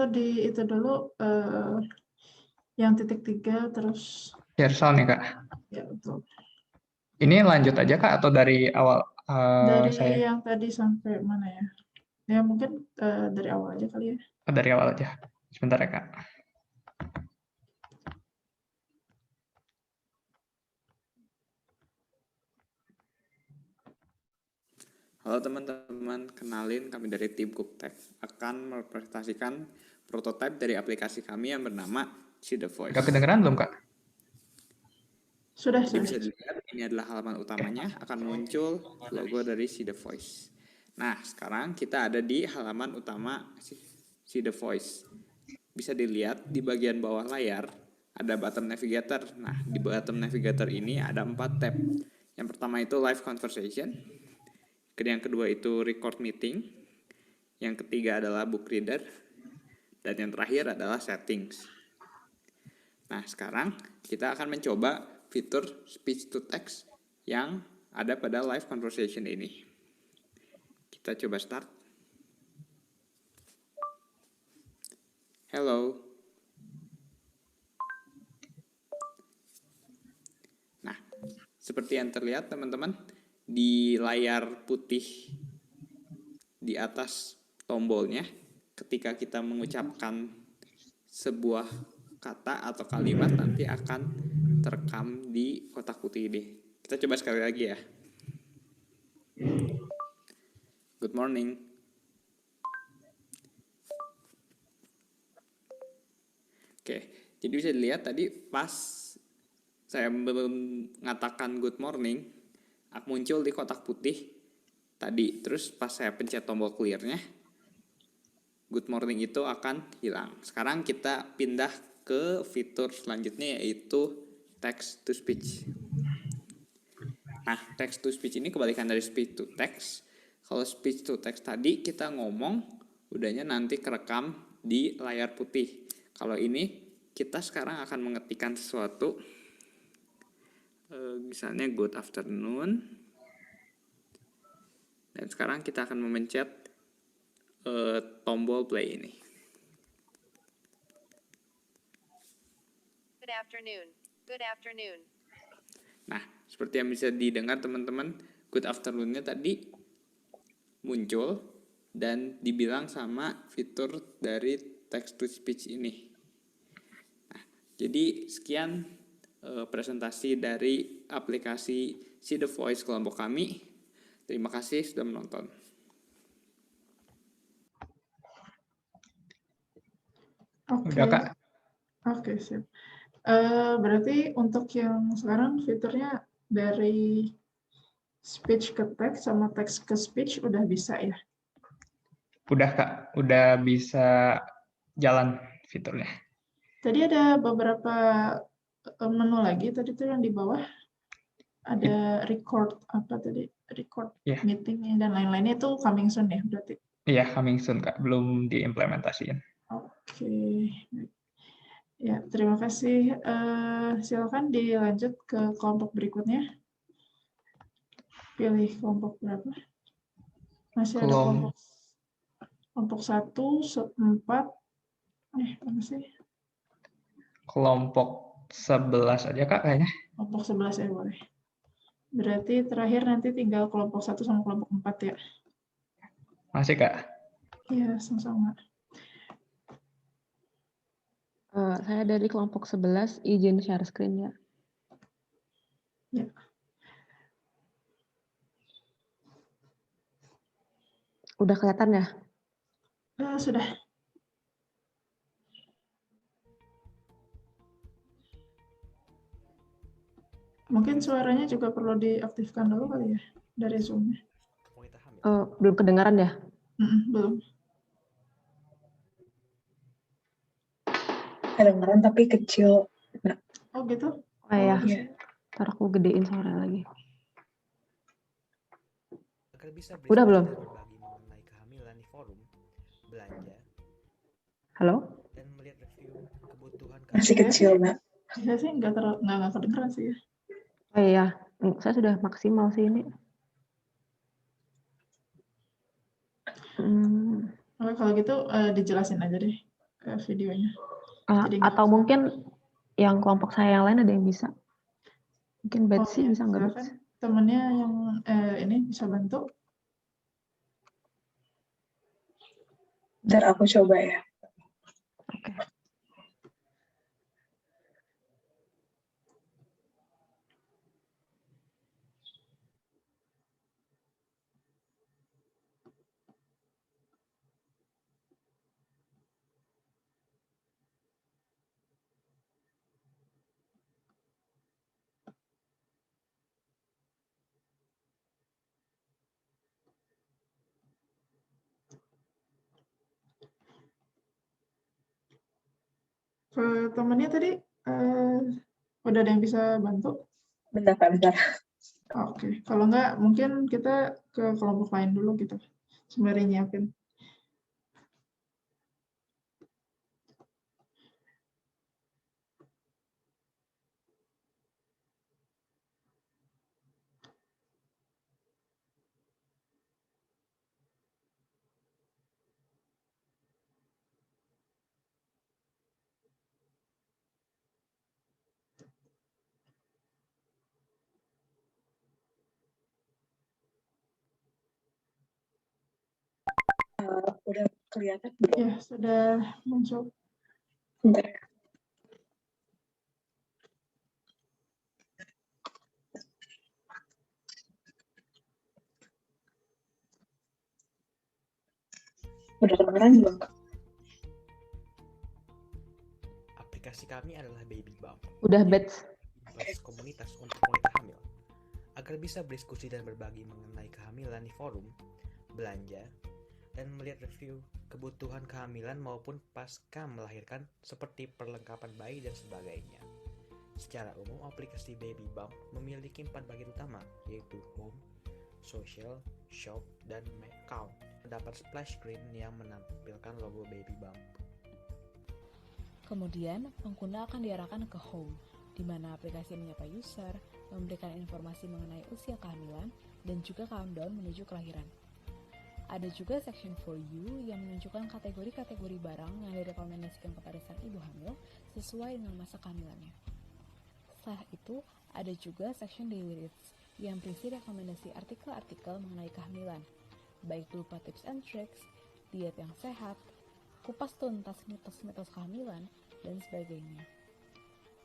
B: dulu yang titik 3 terus.
O: Share sound nih Kak.
B: Ya, betul.
O: Ini lanjut aja Kak atau dari awal
B: Dari
O: saya?
B: yang tadi sampai mana ya? Ya mungkin dari awal aja kali ya.
O: Dari awal aja. Sebentar ya Kak.
V: Halo teman-teman, kenalin kami dari tim Cooktek akan mempresentasikan prototipe dari aplikasi kami yang bernama See the Voice.
O: Udah kedengeran belum Kak?
B: Sudah.
V: Jadi bisa dilihat ini adalah halaman utamanya, akan muncul logo dari See the Voice. Nah, sekarang kita ada di halaman utama See the Voice. Bisa dilihat di bagian bawah layar ada button navigator. Nah, di button navigator ini ada 4 tab. Yang pertama itu live conversation. Yang kedua itu record meeting. Yang ketiga adalah book reader. Dan yang terakhir adalah settings. Nah, sekarang kita akan mencoba fitur speech to text yang ada pada live conversation ini. Kita coba start. Hello. Nah, seperti yang terlihat teman-teman, di layar putih di atas tombolnya, ketika kita mengucapkan sebuah kata atau kalimat nanti akan terekam di kotak putih ini. Kita coba sekali lagi ya. Good morning. Oke, jadi bisa dilihat tadi pas saya mengatakan good morning, muncul di kotak putih tadi. Terus pas saya pencet tombol clear-nya, good morning itu akan hilang. Sekarang kita pindah ke fitur selanjutnya, yaitu text to speech. Nah, text to speech ini kebalikan dari speech to text. Kalau speech to text tadi kita ngomong, udahnya nanti kerekam di layar putih. Kalau ini kita sekarang akan mengetikkan sesuatu, misalnya good afternoon. Dan sekarang kita akan memencet tombol play ini.
G: Good afternoon. Good afternoon.
V: Nah, seperti yang bisa didengar teman-teman, good afternoon-nya tadi muncul dan dibilang sama fitur dari text to speech ini. Nah, jadi sekian presentasi dari aplikasi See the Voice kelompok kami. Terima kasih sudah menonton.
B: Udah, Kak. Oke, sip. Berarti untuk yang sekarang fiturnya dari speech ke text sama text ke speech udah bisa ya?
J: Udah Kak, udah bisa jalan fiturnya.
B: Tadi ada beberapa menu lagi, tadi tuh yang di bawah ada record apa tadi? Record meeting dan lain-lainnya itu coming soon ya berarti?
J: Iya, coming soon Kak, belum diimplementasiin.
B: Oke. Ya, terima kasih. Silakan dilanjut ke kelompok berikutnya. Pilih kelompok berapa? Masih ada kelompok 1, 4. Apa sih?
J: Kelompok 11 aja Kak kayaknya.
B: Kelompok 11 ya boleh. Berarti terakhir nanti tinggal kelompok 1 sama kelompok 4 ya?
J: Masih Kak?
B: Iya, sama-sama.
H: Saya dari kelompok 11, izin share screen ya.
B: Ya.
H: Udah kelihatan ya?
B: Sudah. Mungkin suaranya juga perlu diaktifkan dulu kali ya, dari Zoom-nya.
H: Belum kedengaran ya?
B: Belum.
W: Kedengaran tapi kecil. Nah.
B: Oh gitu?
H: Oh ya, ntar aku gedein suara lagi. Udah belum? Halo?
W: Masih kecil, Mbak.
B: Saya sih nggak kedengeran sih ya.
H: Oh iya, saya sudah maksimal sih ini.
B: Kalau gitu dijelasin aja deh videonya.
H: Atau mungkin yang kelompok saya yang lain ada yang bisa. Mungkin Betsy bisa nggak?
B: Silakan. Temennya yang ini bisa bantu.
W: Ntar aku coba ya.
H: Oke.
B: Temennya tadi udah ada yang bisa bantu?
W: Bentar.
B: Oke. Kalau nggak mungkin kita ke kelompok lain dulu gitu. Sembari nyiapin.
W: Udah kelihatan?
B: Ya, sudah muncul.
W: Bentar. Udah kedengeran belum?
X: Aplikasi kami adalah Baby Bump.
H: Udah Bets.
X: Komunitas untuk wanita hamil.
E: agar bisa berdiskusi dan berbagi mengenai kehamilan di forum, belanja, dan melihat review kebutuhan kehamilan maupun pasca melahirkan seperti perlengkapan bayi dan sebagainya. Secara umum, aplikasi Baby Bump memiliki 4 bagian utama, yaitu Home, Social, Shop, dan My Account. Terdapat splash screen yang menampilkan logo Baby Bump.
I: Kemudian, pengguna akan diarahkan ke Home, di mana aplikasi menyapa user, memberikan informasi mengenai usia kehamilan, dan juga countdown menuju kelahiran. Ada juga section For You yang menunjukkan kategori-kategori barang yang direkomendasikan kepada sang ibu hamil sesuai dengan masa kehamilannya. Setelah itu, ada juga section Daily Reads yang berisi rekomendasi artikel-artikel mengenai kehamilan, baik berupa tips and tricks, diet yang sehat, kupas tuntas mitos-mitos kehamilan, dan sebagainya.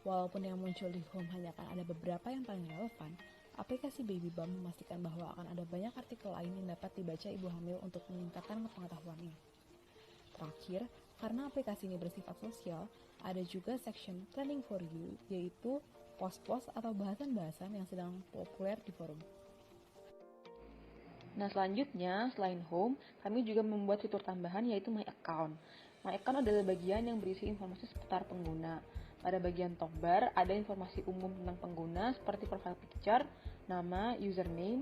I: Walaupun yang muncul di Home hanya akan ada beberapa yang paling relevan, aplikasi Baby Bump memastikan bahwa akan ada banyak artikel lain yang dapat dibaca ibu hamil untuk meningkatkan pengetahuannya. Terakhir, karena aplikasi ini bersifat sosial, ada juga section Trending For You, yaitu post-post atau bahasan-bahasan yang sedang populer di forum. Nah, selanjutnya, selain Home, kami juga membuat fitur tambahan yaitu My Account. My Account adalah bagian yang berisi informasi seputar pengguna. Pada bagian top bar, ada informasi umum tentang pengguna seperti profile picture, nama, username,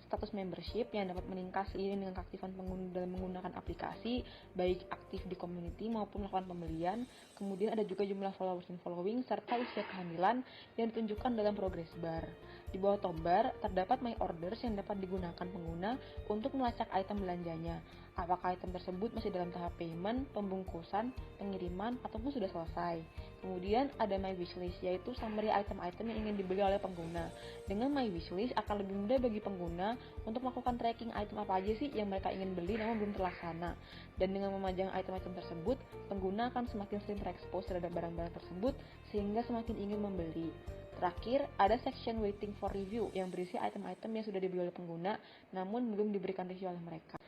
I: status membership yang dapat meningkat seiring dengan keaktifan pengguna dalam menggunakan aplikasi, baik aktif di community maupun melakukan pembelian. Kemudian ada juga jumlah followers dan following, serta usia kehamilan yang ditunjukkan dalam progress bar. Di bawah top bar, terdapat My Orders yang dapat digunakan pengguna untuk melacak item belanjanya. Apakah item tersebut masih dalam tahap payment, pembungkusan, pengiriman, ataupun sudah selesai. Kemudian ada My Wishlist, yaitu summary item-item yang ingin dibeli oleh pengguna. Dengan My Wishlist akan lebih mudah bagi pengguna untuk melakukan tracking item apa aja sih yang mereka ingin beli namun belum terlaksana. Dan dengan memajang item-item tersebut, pengguna akan semakin sering terekspos terhadap barang-barang tersebut sehingga semakin ingin membeli. Terakhir, ada section Waiting for Review yang berisi item-item yang sudah dibeli oleh pengguna namun belum diberikan review oleh mereka.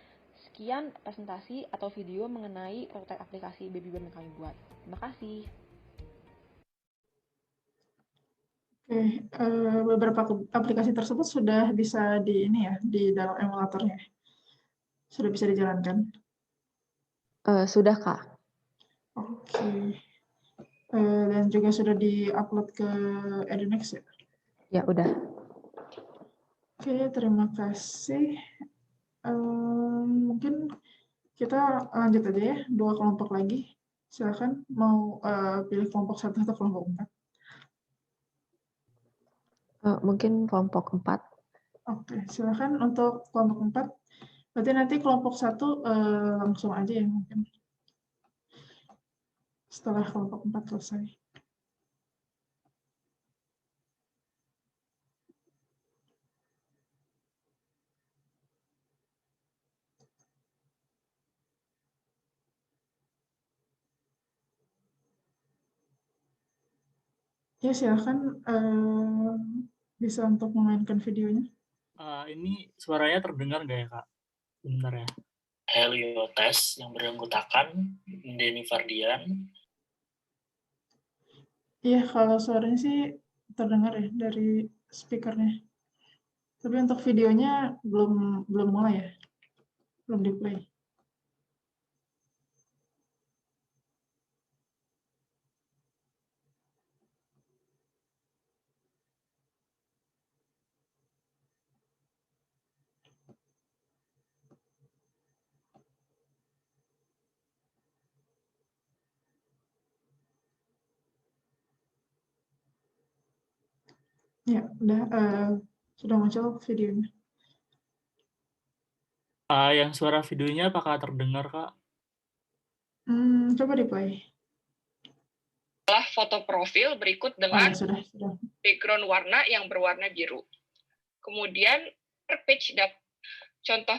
I: Sekian presentasi atau video mengenai prototipe aplikasi Baby Bump yang kami buat. Terima kasih.
B: Oke, beberapa aplikasi tersebut sudah bisa di dalam emulatornya. Sudah bisa dijalankan.
H: Sudah, Kak.
B: Oke. Dan juga sudah di-upload ke Edunix ya?
H: Ya, udah.
B: Oke, terima kasih. Mungkin kita lanjut aja ya, 2 kelompok lagi. Silakan mau pilih kelompok 1 atau kelompok 4?
H: Mungkin kelompok 4.
B: Oke, silakan untuk kelompok 4. Berarti nanti kelompok 1 langsung aja ya mungkin. Setelah kelompok 4 selesai. Ya, silakan bisa untuk memainkan videonya.
M: Ini suaranya terdengar nggak ya, Kak? Bentar ya. Heliotes yang beranggotakan Denny Fardian.
B: Iya, kalau suaranya sih terdengar ya dari speakernya. Tapi untuk videonya belum mulai ya, belum di-play. Ya, udah sudah muncul videonya.
M: Yang suara videonya apakah terdengar, Kak?
B: Coba di-play.
X: Adalah foto profil berikut dengan
B: sudah.
X: background warna yang berwarna biru. Kemudian per page contoh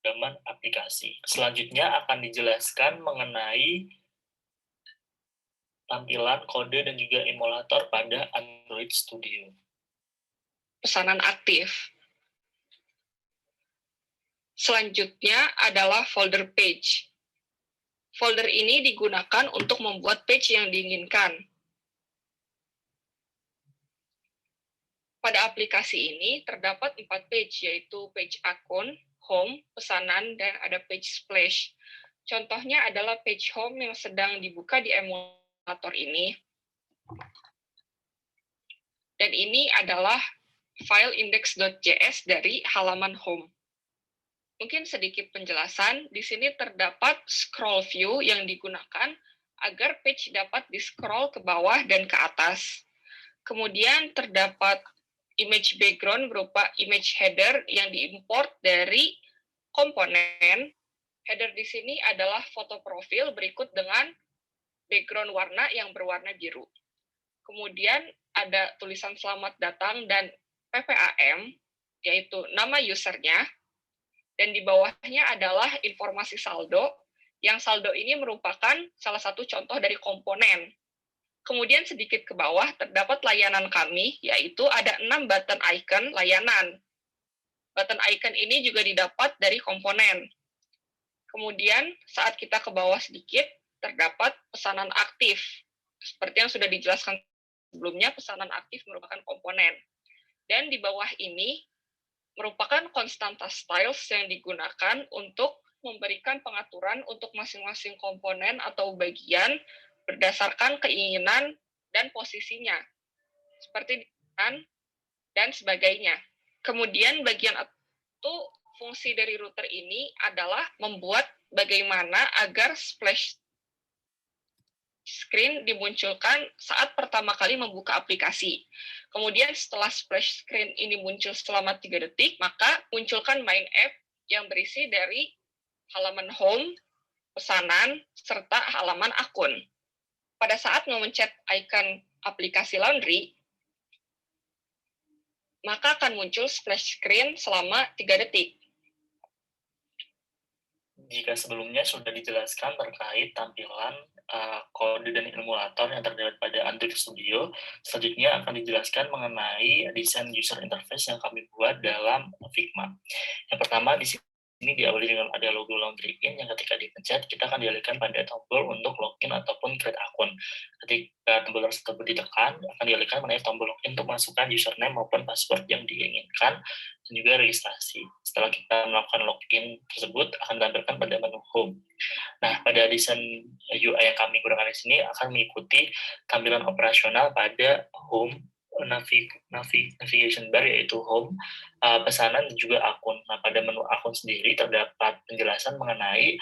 M: Halaman aplikasi. Selanjutnya akan dijelaskan mengenai tampilan kode dan juga emulator pada Android Studio.
X: Pesanan aktif. Selanjutnya adalah folder page. Folder ini digunakan untuk membuat page yang diinginkan. Pada aplikasi ini terdapat 4 page, yaitu page akun, home, pesanan, dan ada page splash. Contohnya adalah page home yang sedang dibuka di emulator ini. Dan ini adalah file index.js dari halaman home. Mungkin sedikit penjelasan, di sini terdapat scroll view yang digunakan agar page dapat di-scroll ke bawah dan ke atas. Kemudian terdapat image background berupa image header yang diimport dari komponen. Header di sini adalah foto profil berikut dengan background warna yang berwarna biru. Kemudian ada tulisan selamat datang dan PPAM, yaitu nama usernya, dan di bawahnya adalah informasi saldo, yang saldo ini merupakan salah satu contoh dari komponen. Kemudian sedikit ke bawah terdapat layanan kami, yaitu ada 6 button icon layanan. Button icon ini juga didapat dari komponen. Kemudian saat kita ke bawah sedikit, terdapat pesanan aktif. Seperti yang sudah dijelaskan sebelumnya, pesanan aktif merupakan komponen. Dan di bawah ini merupakan konstanta styles yang digunakan untuk memberikan pengaturan untuk masing-masing komponen atau bagian berdasarkan keinginan dan posisinya, seperti dan sebagainya. Kemudian bagian itu fungsi dari router ini adalah membuat bagaimana agar splash screen dimunculkan saat pertama kali membuka aplikasi. Kemudian setelah splash screen ini muncul selama 3 detik, maka munculkan main app yang berisi dari halaman home, pesanan, serta halaman akun. Pada saat memencet icon aplikasi laundry, maka akan muncul splash screen selama 3 detik.
M: Jika sebelumnya sudah dijelaskan terkait tampilan kode dan emulator yang terdapat pada Android Studio, selanjutnya akan dijelaskan mengenai desain user interface yang kami buat dalam Figma. Yang pertama, di sini diawali dengan ada logo laundry in yang ketika dipencet, kita akan dialihkan pada tombol untuk login ataupun create akun. Ketika tombol tersebut ditekan, akan dialihkan mengenai tombol login untuk masukkan username maupun password yang diinginkan, dan juga registrasi. Setelah kita melakukan login tersebut, akan ditampilkan pada menu home. Nah, pada desain UI yang kami gunakan di sini akan mengikuti tampilan operasional pada home, navigation bar yaitu home, pesanan dan juga akun. Nah, pada menu akun sendiri terdapat penjelasan mengenai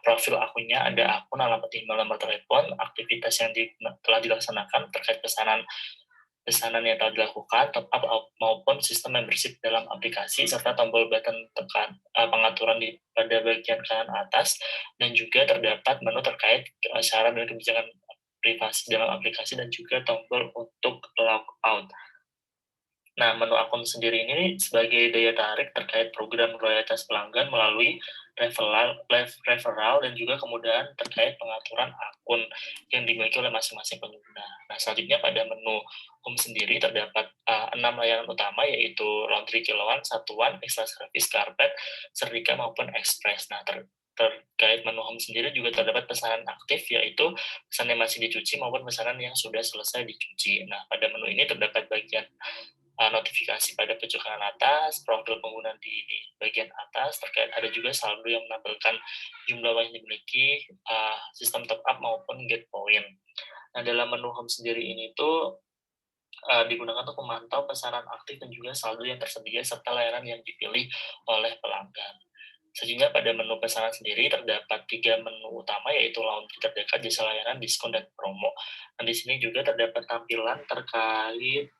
M: profil akunnya, ada akun, alamat email, nomor telepon, aktivitas yang telah dilaksanakan terkait pesanan yang telah dilakukan, top up maupun sistem membership dalam aplikasi, serta tombol button tekan pengaturan pada bagian kanan atas, dan juga terdapat menu terkait syarat dan kebijakan privasi dalam aplikasi, dan juga tombol untuk logout. Nah, menu akun sendiri ini sebagai daya tarik terkait program loyalitas pelanggan melalui referral dan juga kemudahan terkait pengaturan akun yang dimiliki oleh masing-masing pengguna. Nah, selanjutnya pada menu home sendiri terdapat 6 layanan utama, yaitu laundry kilauan, satuan, extra service, karpet, setrika maupun express. Nah, terkait menu home sendiri juga terdapat pesanan aktif, yaitu pesanan yang masih dicuci maupun pesanan yang sudah selesai dicuci. Nah, pada menu ini terdapat bagian notifikasi pada pojok kanan atas, profil pengguna di bagian atas, terkait ada juga saldo yang menampilkan jumlah uang yang dimiliki, sistem top up maupun get point. Nah, dalam menu home sendiri ini tuh digunakan untuk memantau pesanan aktif dan juga saldo yang tersedia serta layanan yang dipilih oleh pelanggan. Selanjutnya pada menu pesanan sendiri terdapat 3 menu utama, yaitu laundry terdekat, jasa layanan, diskon, dan promo. Dan di sini juga terdapat tampilan terkait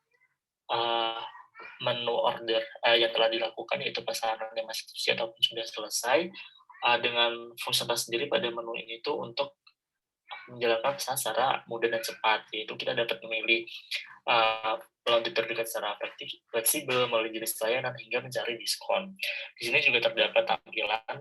M: menu order yang telah dilakukan, yaitu pesanan yang masih dicuci ataupun sudah selesai, dengan fungsionalitas sendiri pada menu ini tuh untuk menjalankan pesan secara mudah dan cepat, yaitu kita dapat memilih laundry terdekat secara fleksibel melalui jenis layanan hingga mencari diskon. Di sini juga terdapat tampilan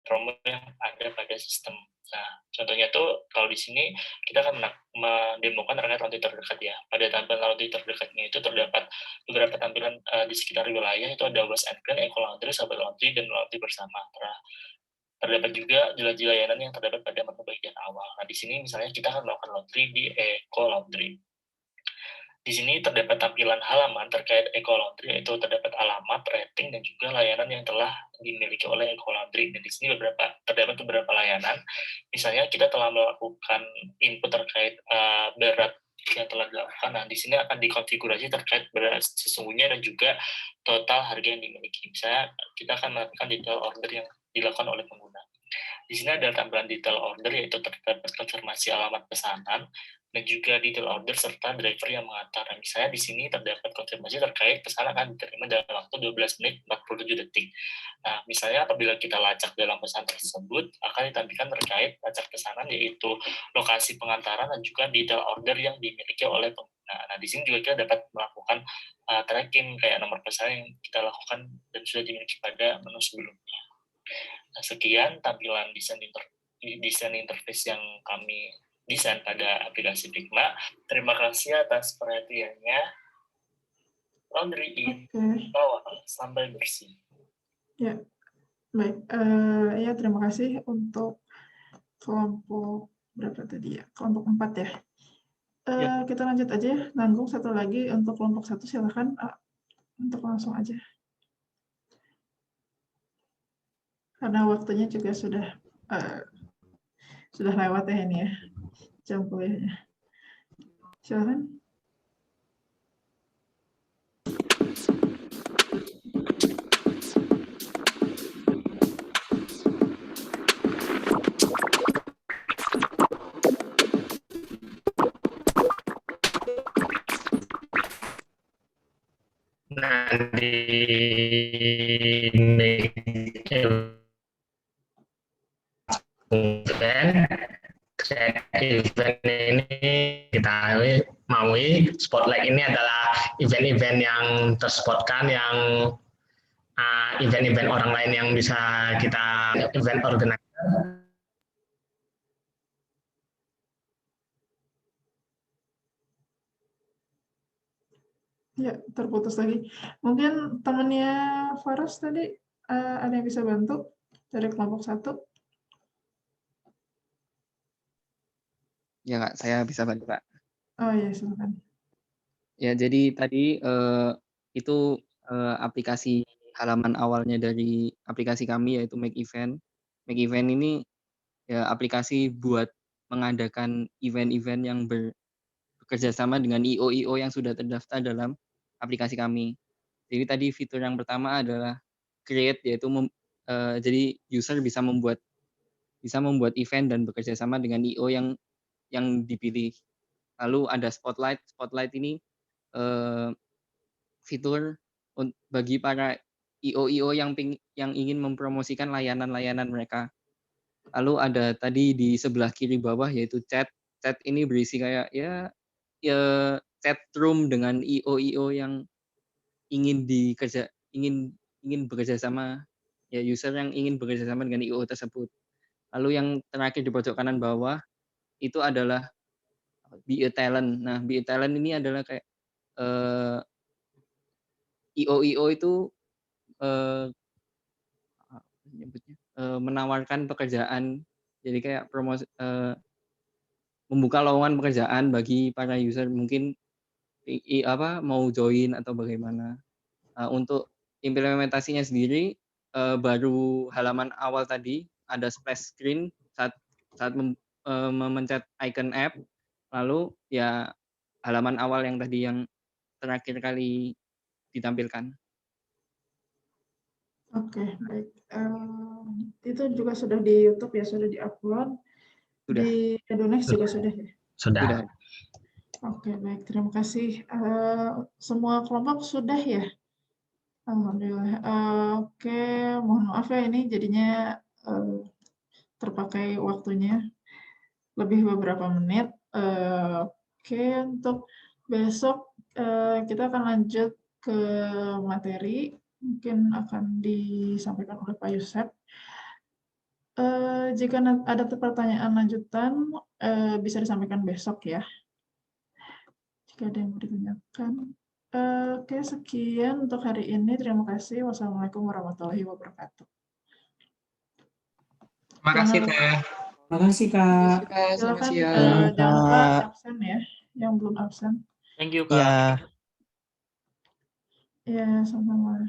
M: promo yang ada pada sistem. Nah, contohnya tuh kalau di sini kita akan mendemokan terkait laundry terdekat ya. Pada tampilan laundry terdekatnya itu terdapat beberapa tampilan di sekitar wilayah, itu ada Wash and Clean, Eco Laundry, Sahabat Laundry, dan Laundry Bersama. Terdapat juga jelas-jelas layanan yang terdapat pada menu bagian awal. Nah, di sini misalnya kita akan melakukan laundry di Eco Laundry. Di sini terdapat tampilan halaman terkait Ecolaundry, yaitu terdapat alamat, rating, dan juga layanan yang telah dimiliki oleh Ecolaundry. Dan di sini terdapat beberapa layanan. Misalnya kita telah melakukan input terkait berat yang telah dilakukan. Nah, di sini akan dikonfigurasi terkait berat sesungguhnya dan juga total harga yang dimiliki. Misalnya kita akan melakukan detail order yang dilakukan oleh pengguna. Di sini ada tampilan detail order, yaitu terdapat konfirmasi alamat pesanan, dan juga detail order serta driver yang mengantar. Misalnya di sini terdapat konfirmasi terkait pesanan akan diterima dalam waktu 12 menit 47 detik. Nah, misalnya apabila kita lacak dalam pesan tersebut, akan ditampilkan terkait lacak pesanan, yaitu lokasi pengantaran dan juga detail order yang dimiliki oleh pengguna. Nah, di sini juga kita dapat melakukan tracking kayak nomor pesan yang kita lakukan dan sudah dimiliki pada menu sebelumnya. Nah, sekian tampilan desain interface yang kami desain pada aplikasi Figma. Terima kasih atas perhatiannya. Laundry in bawah sampai bersih.
B: Ya, baik. Ya, terima kasih untuk kelompok berapa tadi ya? Kelompok 4 ya. Kita lanjut aja ya. Nanggung satu lagi untuk kelompok 1, silakan untuk langsung aja. Karena waktunya juga sudah lewat ya ini ya. Jam kuliahnya. Silakan.
M: Nah, di event ini kita maui spotlight ini adalah event-event yang terspotkan, yang event-event orang lain yang bisa kita event organizer.
B: Ya, terputus lagi. Mungkin temannya Faras tadi ada yang bisa bantu dari kelompok 1?
K: Ya Kak, saya bisa bantu Kak.
B: Oh iya, silakan.
K: Ya, jadi tadi itu aplikasi halaman awalnya dari aplikasi kami yaitu Make Event. Make Event ini ya aplikasi buat mengadakan event-event yang bekerja sama dengan IO-IO yang sudah terdaftar dalam aplikasi kami. Jadi tadi fitur yang pertama adalah create, yaitu jadi user bisa membuat event dan bekerja sama dengan IO yang dipilih. Lalu ada spotlight. Spotlight ini fitur bagi para IO-IO yang ingin mempromosikan layanan-layanan mereka. Lalu ada tadi di sebelah kiri bawah yaitu chat. Chat ini berisi kayak ya chat room dengan IO-IO yang ingin bekerja sama, ya user yang ingin bekerja sama dengan IO tersebut. Lalu yang terakhir di pojok kanan bawah itu adalah Be a Talent. Nah, Be a Talent ini adalah kayak IO-IO itu menawarkan pekerjaan, jadi kayak promosi, membuka lowongan pekerjaan bagi para user mungkin mau join atau bagaimana. Untuk implementasinya sendiri baru halaman awal tadi ada splash screen saat memencet icon app, lalu ya halaman awal yang tadi yang terakhir kali ditampilkan.
B: Oke, baik. Itu juga sudah di YouTube ya, sudah di-upload. Di Edonex juga sudah ya?
M: Sudah.
B: Oke, baik. Terima kasih. Semua kelompok sudah ya? Alhamdulillah. Oke, mohon maaf ya ini jadinya terpakai waktunya lebih beberapa menit. Oke, untuk besok kita akan lanjut ke materi. Mungkin akan disampaikan oleh Pak Yusef. Jika ada pertanyaan lanjutan, bisa disampaikan besok ya. Jika ada yang mau ditanyakan. Oke, sekian untuk hari ini. Terima kasih. Wassalamualaikum warahmatullahi wabarakatuh.
V: Terima kasih, Teh.
J: Terima kasih, Kak.
B: Silakan,
K: Selamat siang.
B: jangan lupa absen ya, yang belum absen.
N: Thank you, Kak.
B: Ya, sama-sama.